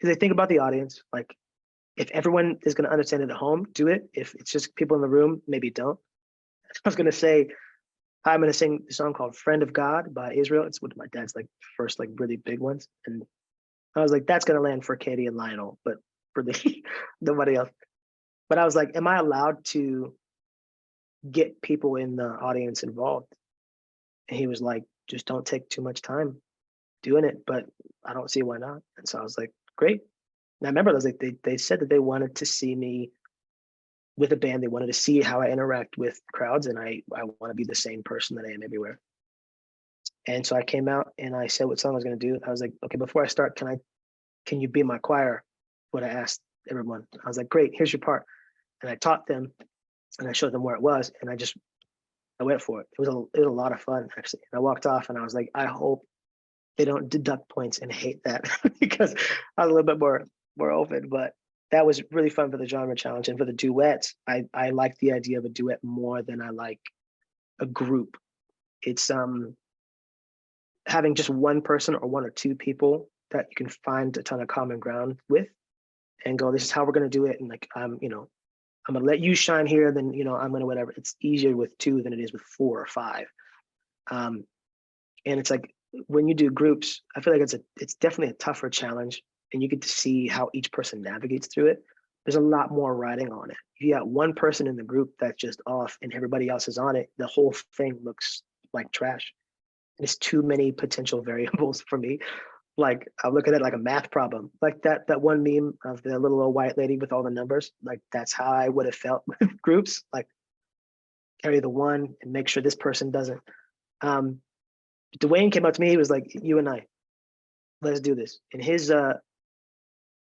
think about the audience. Like, if everyone is going to understand it at home, do it. If it's just people in the room, maybe don't. I was going to say I'm going to sing a song called "Friend of God" by Israel. It's one of my dad's like first like really big ones, and I was like, that's going to land for Katie and Lionel, but for the nobody else. But I was like, am I allowed to get people in the audience involved? And he was like, just don't take too much time doing it, but I don't see why not. And so I was like, great. And I remember I was like, they said that they wanted to see me with a band. They wanted to see how I interact with crowds, and I want to be the same person that I am everywhere. And so I came out and I said what song I was going to do. I was like, okay, before I start, can you be my choir? What I asked everyone. I was like, great, here's your part. And I taught them and I showed them where it was, and I went for it. It was a lot of fun actually. And I walked off and I was like, I hope they don't deduct points and hate that because I was a little bit more open. But that was really fun for the genre challenge. And for the duets, I like the idea of a duet more than I like a group. It's having just one person or one or two people that you can find a ton of common ground with and go, this is how we're going to do it. And like, I'm going to let you shine here. Then, I'm going to whatever. It's easier with two than it is with four or five. And it's like, when you do groups, I feel like it's definitely a tougher challenge, and you get to see how each person navigates through it. There's a lot more riding on it. If you got one person in the group that's just off and everybody else is on it, the whole thing looks like trash. There's too many potential variables for me. Like, I look at it like a math problem. Like that one meme of the little old white lady with all the numbers. Like, that's how I would have felt with groups. Like, carry the one and make sure this person doesn't. Dwayne came up to me. He was like, "You and I, let's do this." And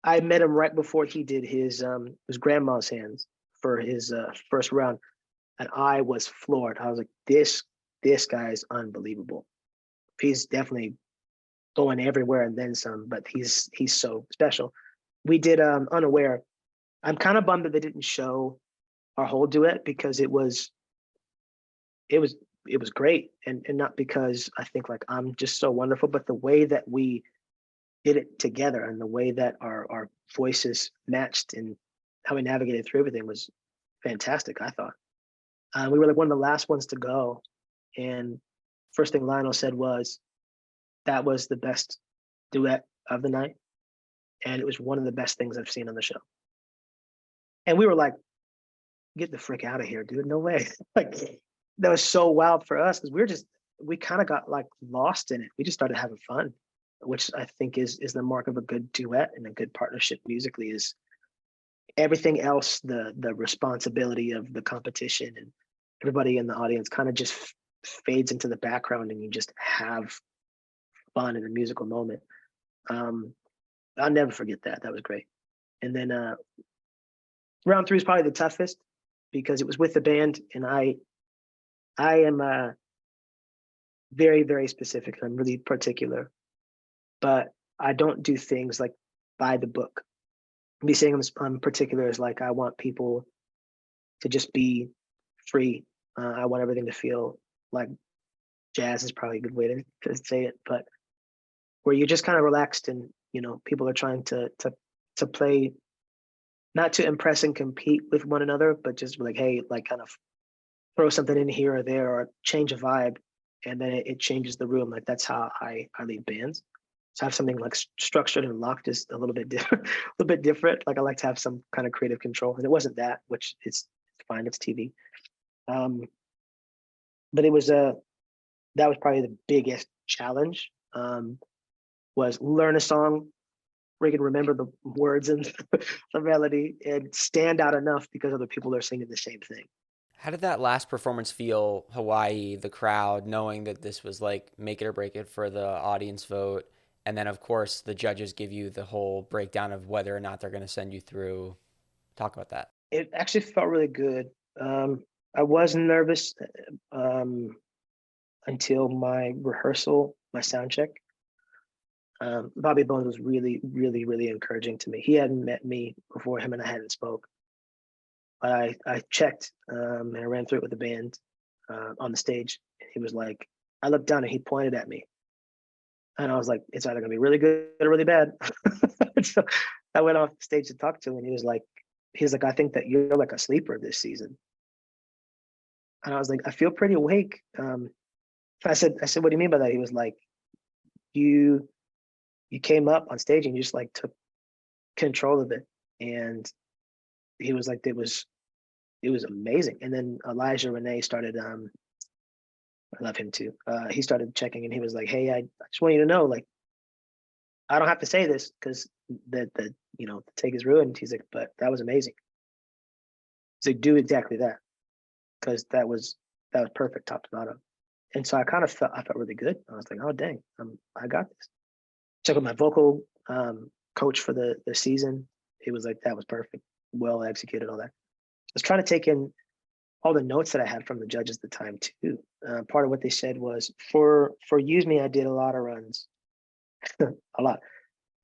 I met him right before he did his grandma's hands for his first round, and I was floored. I was like, "This guy is unbelievable. He's definitely going everywhere and then some, but he's so special." We did Unaware. I'm kind of bummed that they didn't show our whole duet because it was great, and not because I think like I'm just so wonderful, but the way that we did it together and the way that our voices matched and how we navigated through everything was fantastic, I thought. We were like one of the last ones to go, and first thing Lionel said was that was the best duet of the night, and it was one of the best things I've seen on the show. And we were like, get the frick out of here, dude. No way. Like, that was so wild for us because we kind of got like lost in it. We just started having fun, which I think is the mark of a good duet and a good partnership musically. Is everything else, the responsibility of the competition and everybody in the audience kind of just fades into the background, and you just have fun in a musical moment. I'll never forget that. That was great. And then round three is probably the toughest because it was with the band, and I am very, very specific. I'm really particular, but I don't do things like by the book. Me saying I'm particular is like I want people to just be free. I want everything to feel like jazz is probably a good way to say it, but where you're just kind of relaxed and people are trying to play, not to impress and compete with one another, but just like, hey, like kind of throw something in here or there or change a vibe, and then it changes the room. Like, that's how I lead bands. So have something like structured and locked is a little bit different, a little bit different. Like, I like to have some kind of creative control, and it wasn't that, which it's fine. It's TV. But it was that was probably the biggest challenge. Was learn a song, freaking remember the words and the melody, and stand out enough because other people are singing the same thing. How did that last performance feel, Hawaii, the crowd, knowing that this was like make it or break it for the audience vote? And then, of course, the judges give you the whole breakdown of whether or not they're going to send you through. Talk about that. It actually felt really good. I was nervous until my rehearsal, my sound check. Bobby Bones was really, really, really encouraging to me. He hadn't met me before, him and I hadn't spoke. But I checked and I ran through it with the band on the stage. He was like, I looked down and he pointed at me. And I was like, it's either going to be really good or really bad. So I went off stage to talk to him, and he was like, I think that you're like a sleeper this season. And I was like, I feel pretty awake. I said, what do you mean by that? He was like, you came up on stage and you just like took control of it. And he was like, it was amazing. And then Elijah Renee started, I love him too. He started checking, and he was like, hey, I just want you to know, like, I don't have to say this because the take is ruined. He's like, but that was amazing. to do exactly that, because that was perfect top to bottom. And so I felt really good. I was like, oh dang, I got this. Check with my vocal coach for the season. He was like, that was perfect, well executed, all that. I was trying to take in all the notes that I had from the judges at the time too. Part of what they said was for Use Me, I did a lot of runs, a lot,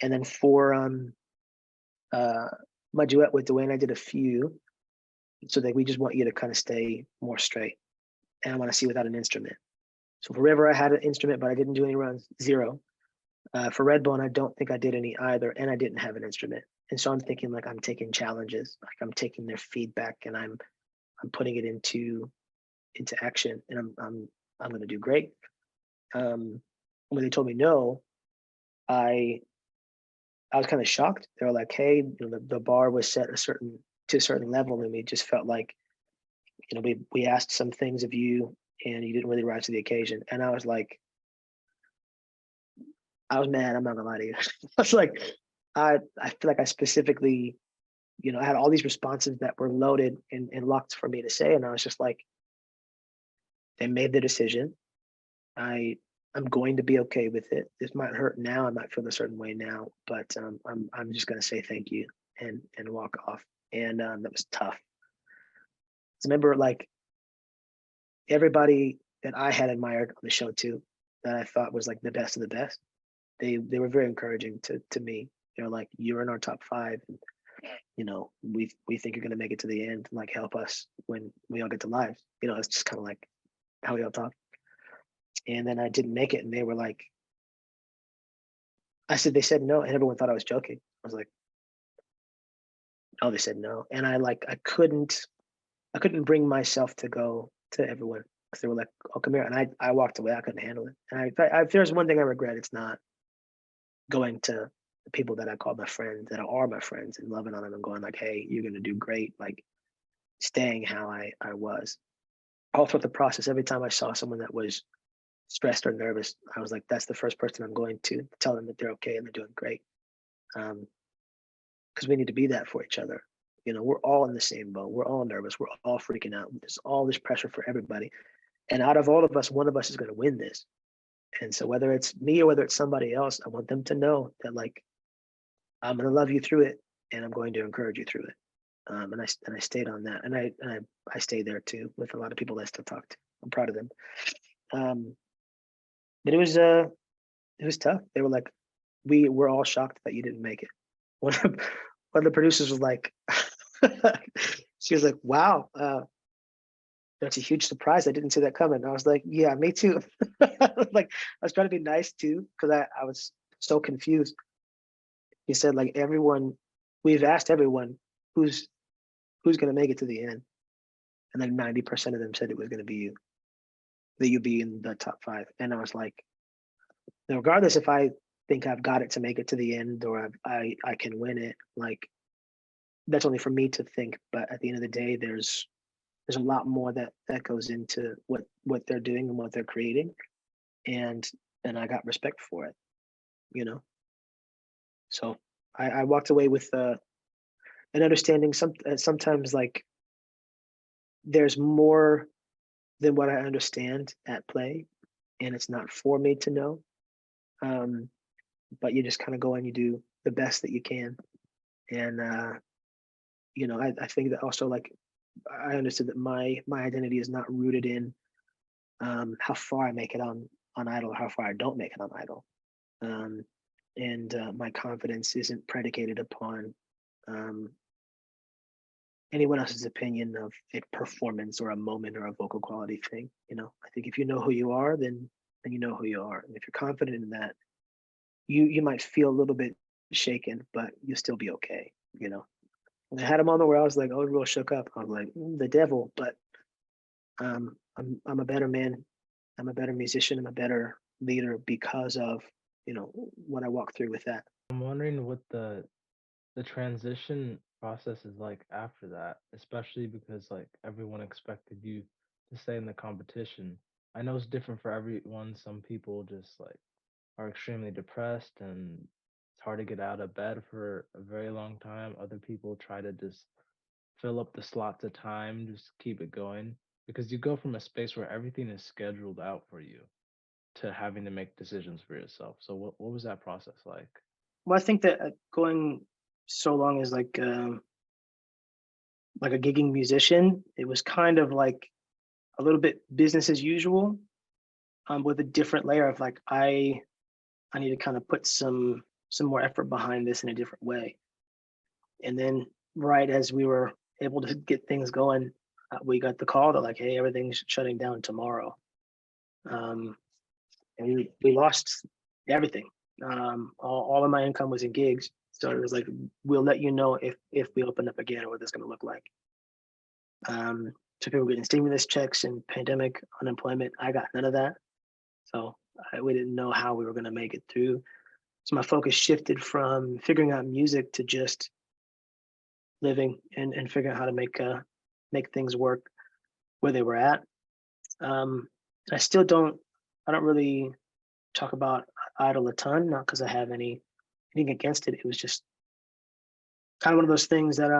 and then for uh, my duet with Dwayne, I did a few. So that we just want you to kind of stay more straight, and I want to see without an instrument. So for River, I had an instrument, but I didn't do any runs, zero. For Redbone, I don't think I did any either, and I didn't have an instrument. And so I'm thinking like I'm taking challenges, like I'm taking their feedback, and I'm putting it into action, and I'm going to do great. When they told me no, I I was kind of shocked. They were like, "Hey, the bar was set to a certain level, and we just felt like we asked some things of you, and you didn't really rise to the occasion." And I was like, I was mad. I'm not gonna lie to you. I was like, I feel like I specifically, I had all these responses that were loaded and locked for me to say, and I was just like, they made the decision. I I'm going to be okay with it. This might hurt now. I might feel a certain way now, but I'm just gonna say thank you and walk off. And that was tough. 'Cause I remember like everybody that I had admired on the show too, that I thought was like the best of the best. They were very encouraging to me. They're like, "You're in our top five. And, we think you're gonna make it to the end. Like, help us when we all get to live." It's just kind of like how we all talk. And then I didn't make it, and they were like, they said no, and everyone thought I was joking. I was like, "Oh, they said no," and I couldn't bring myself to go to everyone because they were like, "Oh, come here," and I walked away. I couldn't handle it. And if there's one thing I regret, it's not going to the people that I call my friends, that are my friends, and loving on them and going like, "Hey, you're gonna do great." Like staying how I was. All throughout the process, every time I saw someone that was stressed or nervous, I was like, "That's the first person I'm going to tell them that they're okay and they're doing great." Um, because we need to be that for each other. We're all in the same boat. We're all nervous. We're all freaking out. There's all this pressure for everybody. And out of all of us, one of us is going to win this. And so whether it's me or whether it's somebody else, I want them to know that like I'm going to love you through it, and I'm going to encourage you through it. And I stayed on that, and I stayed there too with a lot of people that I still talk to. I'm proud of them. Um, but it was tough. They were like, we were all shocked that you didn't make it. One of, one of the producers was like, she was like, "Wow, that's a huge surprise. I didn't see that coming." I was like, "Yeah, me too." Like I was trying to be nice too because I was so confused. He said like we've asked everyone who's going to make it to the end, and like 90% of them said it was going to be you, that you'd be in the top five. And I was like, regardless if I think I've got it to make it to the end or I can win it, like that's only for me to think. But at the end of the day, there's a lot more that goes into what they're doing and what they're creating, and I got respect for it, you know. So I walked away with an understanding. Sometimes like there's more than what I understand at play, and it's not for me to know. Um, but you just kind of go and you do the best that you can, and I think that also like I understood that my identity is not rooted in how far I make it on Idol, how far I don't make it on Idol, um, and my confidence isn't predicated upon um, anyone else's opinion of a performance or a moment or a vocal quality thing. I think if you know who you are, then you know who you are, and if you're confident in that, you might feel a little bit shaken, but you'll still be okay. And I had a moment where I was like, I was real shook up. I was like, the devil, but I'm a better man. I'm a better musician. I'm a better leader because of what I walked through with that. I'm wondering what the transition process is like after that, especially because like everyone expected you to stay in the competition. I know it's different for everyone. Some people just like are extremely depressed and it's hard to get out of bed for a very long time. Other people try to just fill up the slots of time, just keep it going? Because you go from a space where everything is scheduled out for you to having to make decisions for yourself. So what was that process like? Well, I think that going so long as like a gigging musician, it was kind of like a little bit business as usual, with a different layer of like I need to kind of put some more effort behind this in a different way. And then right as we were able to get things going, we got the call that like, hey, everything's shutting down tomorrow. Um, and we lost everything. All of my income was in gigs. So it was like, we'll let you know if we open up again or what it's going to look like. So people were getting stimulus checks and pandemic unemployment. I got none of that. So we didn't know how we were going to make it through. So my focus shifted from figuring out music to just living and figuring out how to make things work where they were at. I still I don't really talk about Idol a ton, not because I have anything against it. It was just kind of one of those things that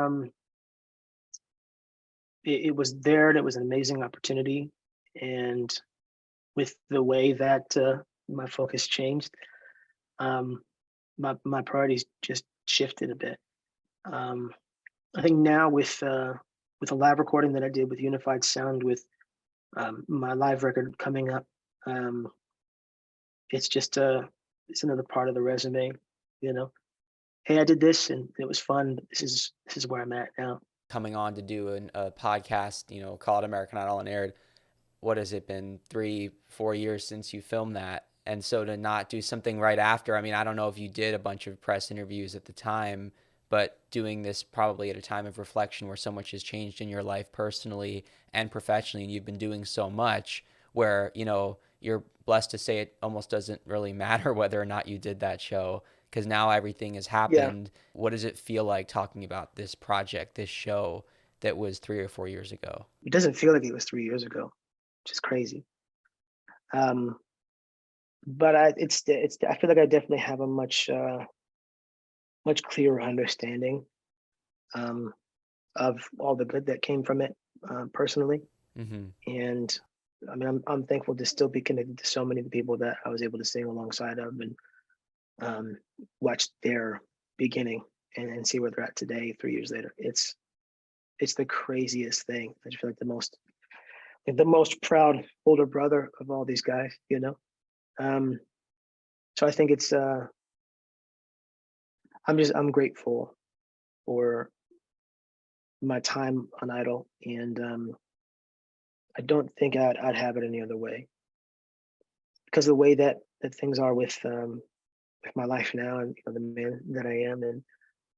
it was there and it was an amazing opportunity. And with the way that my focus changed, my priorities just shifted a bit. I think now with a live recording that I did with Unified Sound, with my live record coming up, it's just it's another part of the resume. You know, hey, I did this and it was fun. But this is where I'm at now. Coming on to do a podcast, called American Idol Unaired. What has it been, 3-4 years since you filmed that? And so to not do something right after, I mean, I don't know if you did a bunch of press interviews at the time, but doing this probably at a time of reflection where so much has changed in your life personally and professionally, and you've been doing so much where, you're blessed to say it almost doesn't really matter whether or not you did that show, because now everything has happened. Yeah. What does it feel like talking about this project, this show that was 3 or 4 years ago? It doesn't feel like it was 3 years ago, which is crazy. But I feel like I definitely have a much clearer understanding of all the good that came from it personally. Mm-hmm. And I mean, I'm thankful to still be connected to so many of the people that I was able to sing alongside of and watch their beginning and see where they're at today, 3 years later. It's the craziest thing. I just feel like the most proud older brother of all these guys, So I think it's I'm grateful for my time on Idol, and I don't think I'd have it any other way, because the way that things are with my life now, and the man that I am and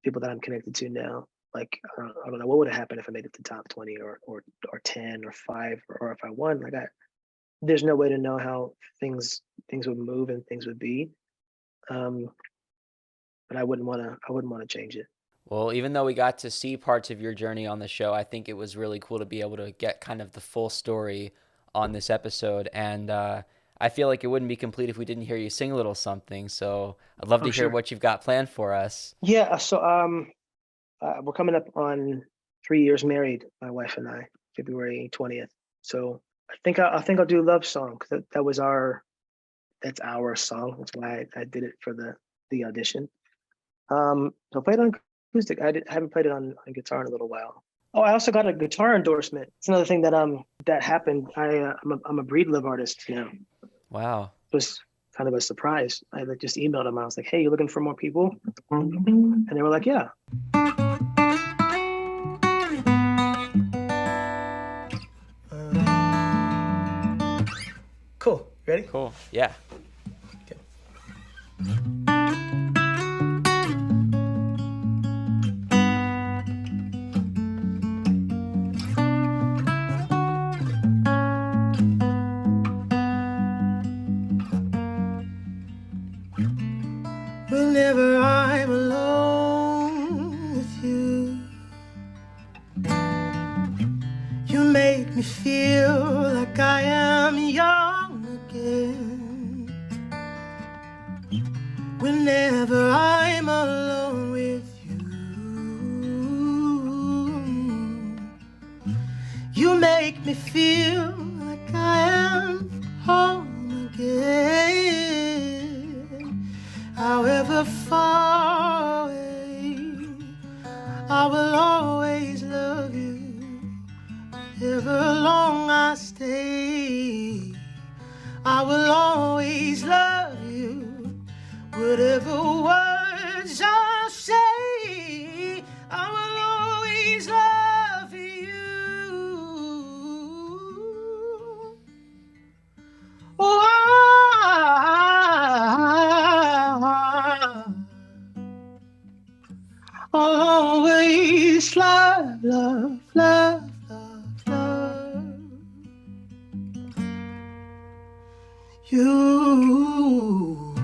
people that I'm connected to now. Like I don't know what would have happened if I made it to top 20 or 10 or 5 or if I won. Like there's no way to know how things would move and things would be. But I wouldn't want to change it. Well, even though we got to see parts of your journey on the show, I think it was really cool to be able to get kind of the full story on this episode. And I feel like it wouldn't be complete if we didn't hear you sing a little something. So I'd love to hear what you've got planned for us. Yeah. So we're coming up on 3 years married, my wife and I, February 20th. So I think I'll do Love Song, because that's our song. That's why I did it for the audition. So I played on acoustic. I haven't played it on guitar in a little while. Oh, I also got a guitar endorsement. It's another thing that happened. I'm a Breed Love artist now. Wow. It was kind of a surprise. I just emailed them. I was like, hey, you looking for more people? And they were like, yeah. Cool. Ready? Cool. Yeah. Okay. Whenever I'm alone with you, you make me feel like I am young again. Whenever I'm alone with you, me feel like I am home again. However far away, I will always love you. However long I stay, I will always love you. Whatever words I say, I will always love you. Oh, I'll always love, love, love, love, love you.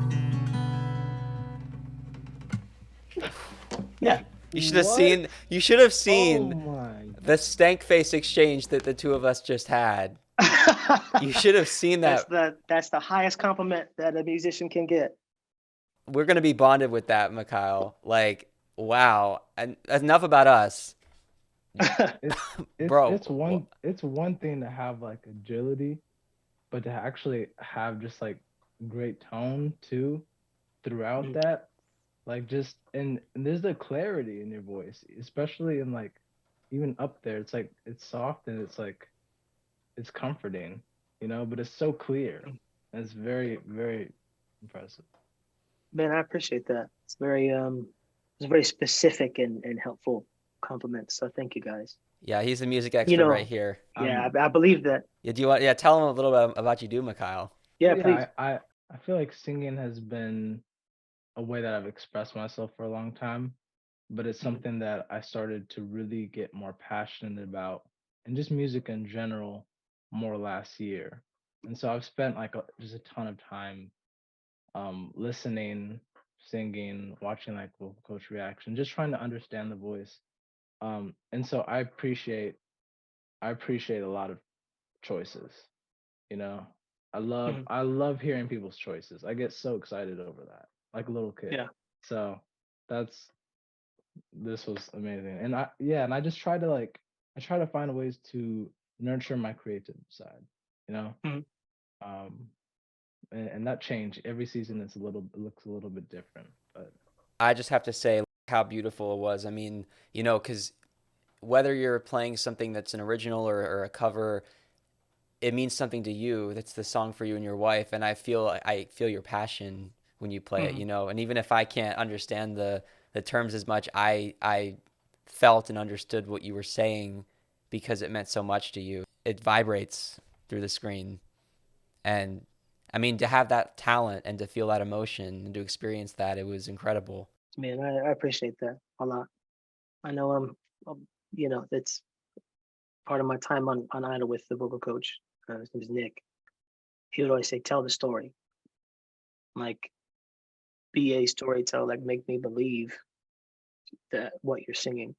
Yeah. You should have What? seen. You should have Oh seen my. the stank face exchange that the two of us just had. You should have seen that. That's the highest compliment that a musician can get. We're gonna be bonded with that, Mikhail. Like, wow. And enough about us, It's bro. it's one thing to have like agility, but to actually have just like great tone too throughout that, like just and there's the clarity in your voice, especially in like even up there. It's like it's soft and it's like it's comforting, but it's so clear. And it's very, very impressive. Man, I appreciate that. It's very specific and helpful compliment. So thank you guys. Yeah, he's a music You expert right know, here. yeah, I believe that. Yeah, do you want? Yeah, tell him a little bit about you, do, Mikhail. Yeah, Well, please. yeah, I feel like singing has been a way that I've expressed myself for a long time, but it's something that I started to really get more passionate about, and just music in general, more last year. And so I've spent like just a ton of time listening, singing, watching like vocal coach reaction, just trying to understand the voice. And so I appreciate a lot of choices. You know, I love Mhm. I love hearing people's choices. I get so excited over that, like a little kid. Yeah. So that's this was amazing. And I just try to I try to find ways to nurture my creative side, you know? Mhm. Um and that change every season it looks a little bit different. But I just have to say how beautiful it was. I mean, because whether you're playing something that's an original or a cover, it means something to you. That's the song for you and your wife, and I feel your passion when you play it. Mhm. And even if I can't understand the terms as much, I felt and understood what you were saying because it meant so much to you. It vibrates through the screen, and I mean to have that talent and to feel that emotion and to experience that, it was incredible. Man, I appreciate that a lot. I know that's part of my time on Idol with the vocal coach. His name is Nick. He would always say, "Tell the story, like be a storyteller, like make me believe that what you're singing."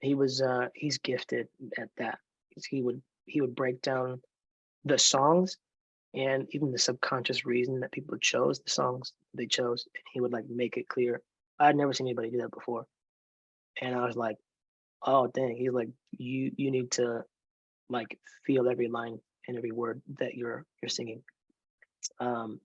He's gifted at that. 'Cause he would break down the songs and even the subconscious reason that people chose the songs they chose, and he would like make it clear. I'd never seen anybody do that before, and I was like, "Oh dang!" He's like, "You need to like feel every line and every word that you're singing." Um,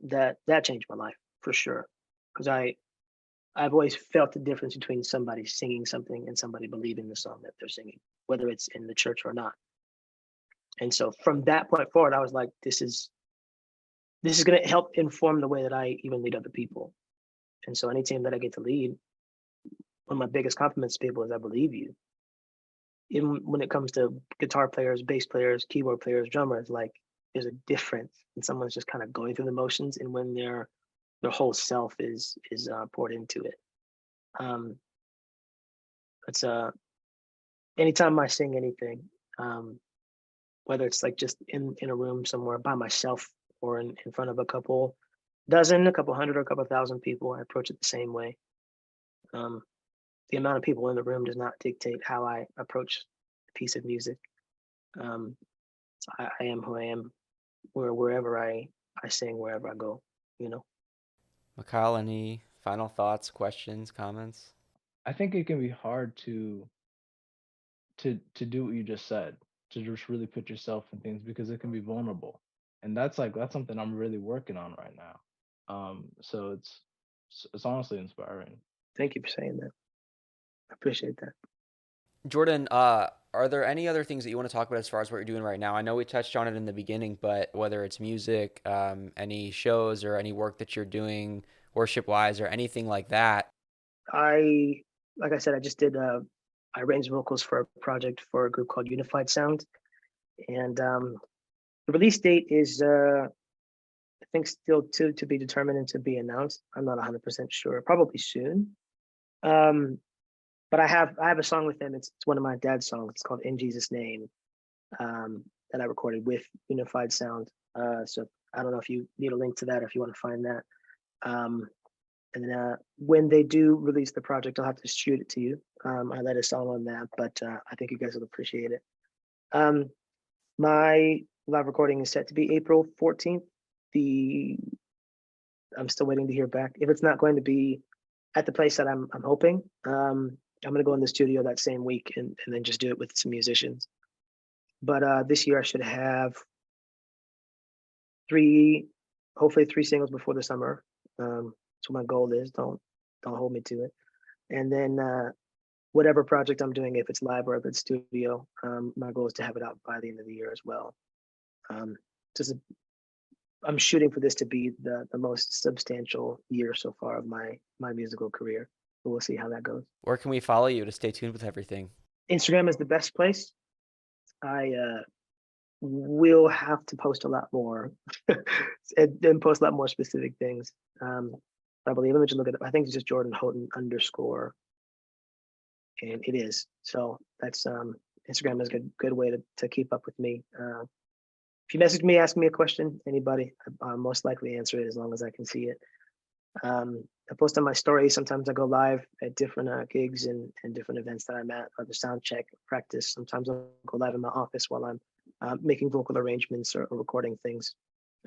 that changed my life for sure, because I've always felt the difference between somebody singing something and somebody believing the song that they're singing, whether it's in the church or not. And so from that point forward, I was like, this is going to help inform the way that I even lead other people. And so anytime that I get to lead, one of my biggest compliments to people is I believe you. Even when it comes to guitar players, bass players, keyboard players, drummers, like there's a difference when someone's just kind of going through the motions and when their whole self is poured into it. Um, it's anytime I sing anything, um, whether it's like just in a room somewhere by myself or in front of a couple hundred, or a couple thousand people, I approach it the same way. Um, the amount of people in the room does not dictate how I approach a piece of music. Um, so I am who I am, wherever I sing, wherever I go. You know. Mikhail, any final thoughts, questions, comments? I think it can be hard to do what you just said. to just really put yourself in things because it can be vulnerable. And that's something I'm really working on right now. So it's honestly inspiring. Thank you for saying that. I appreciate that. Jordan, are there any other things that you want to talk about as far as what you're doing right now? I know we touched on it in the beginning, but whether it's music, any shows or any work that you're doing worship wise or anything like that. Like I said, I just did I arranged vocals for a project for a group called Unified Sound, and the release date is I think still to be determined and to be announced. I'm not 100% sure. Probably soon. Um, but I have a song with them. It's one of my dad's songs. It's called "In Jesus' Name," that I recorded with Unified Sound. So I don't know if you need a link to that or if you want to find that. Um, and then when they do release the project, I'll have to shoot it to you. I let a song on that, but I think you guys will appreciate it. Um, my live recording is set to be April 14th. I'm still waiting to hear back. If it's not going to be at the place that I'm hoping, I'm going to go in the studio that same week and then just do it with some musicians. But this year I should have hopefully three singles before the summer. That's what my goal is. Don't hold me to it. And then whatever project I'm doing, if it's live or if it's studio, my goal is to have it out by the end of the year as well. Just I'm shooting for this to be the most substantial year so far of my musical career. But we'll see how that goes. Where can we follow you to stay tuned with everything? Instagram is the best place. I will have to post a lot more and post a lot more specific things. I believe, let me just look at it. I think it's just Jordan Houghton _ and it is. So that's Instagram is a good way to keep up with me. If you message me, ask me a question, anybody, I'll most likely answer it as long as I can see it. I post on my story. Sometimes I go live at different gigs and different events that I'm at, the sound check, practice. Sometimes I'll go live in my office while I'm making vocal arrangements or recording things.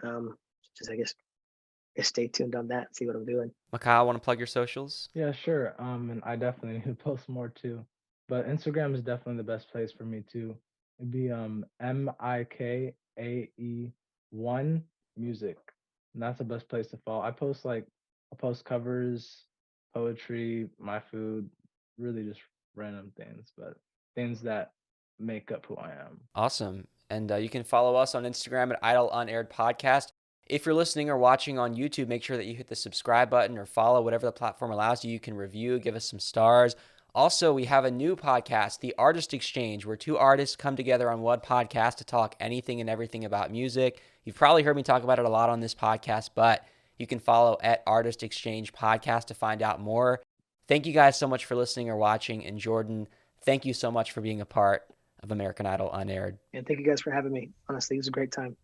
Just, I guess, stay tuned on that, see what I'm doing. Mikhail, want to plug your socials? Yeah, sure. And I definitely need to post more too. But Instagram is definitely the best place for me too. It'd be MIKAE1 music. And that's the best place to follow. I post covers, poetry, my food, really just random things, but things that make up who I am. Awesome. And you can follow us on Instagram at Idle Unaired Podcast. If you're listening or watching on YouTube, make sure that you hit the subscribe button or follow whatever the platform allows you. You can review, give us some stars. Also, we have a new podcast, The Artist Exchange, where two artists come together on one podcast to talk anything and everything about music. You've probably heard me talk about it a lot on this podcast, but you can follow at Artist Exchange Podcast to find out more. Thank you guys so much for listening or watching. And Jordan, thank you so much for being a part of American Idol Unaired. And thank you guys for having me. Honestly, it was a great time.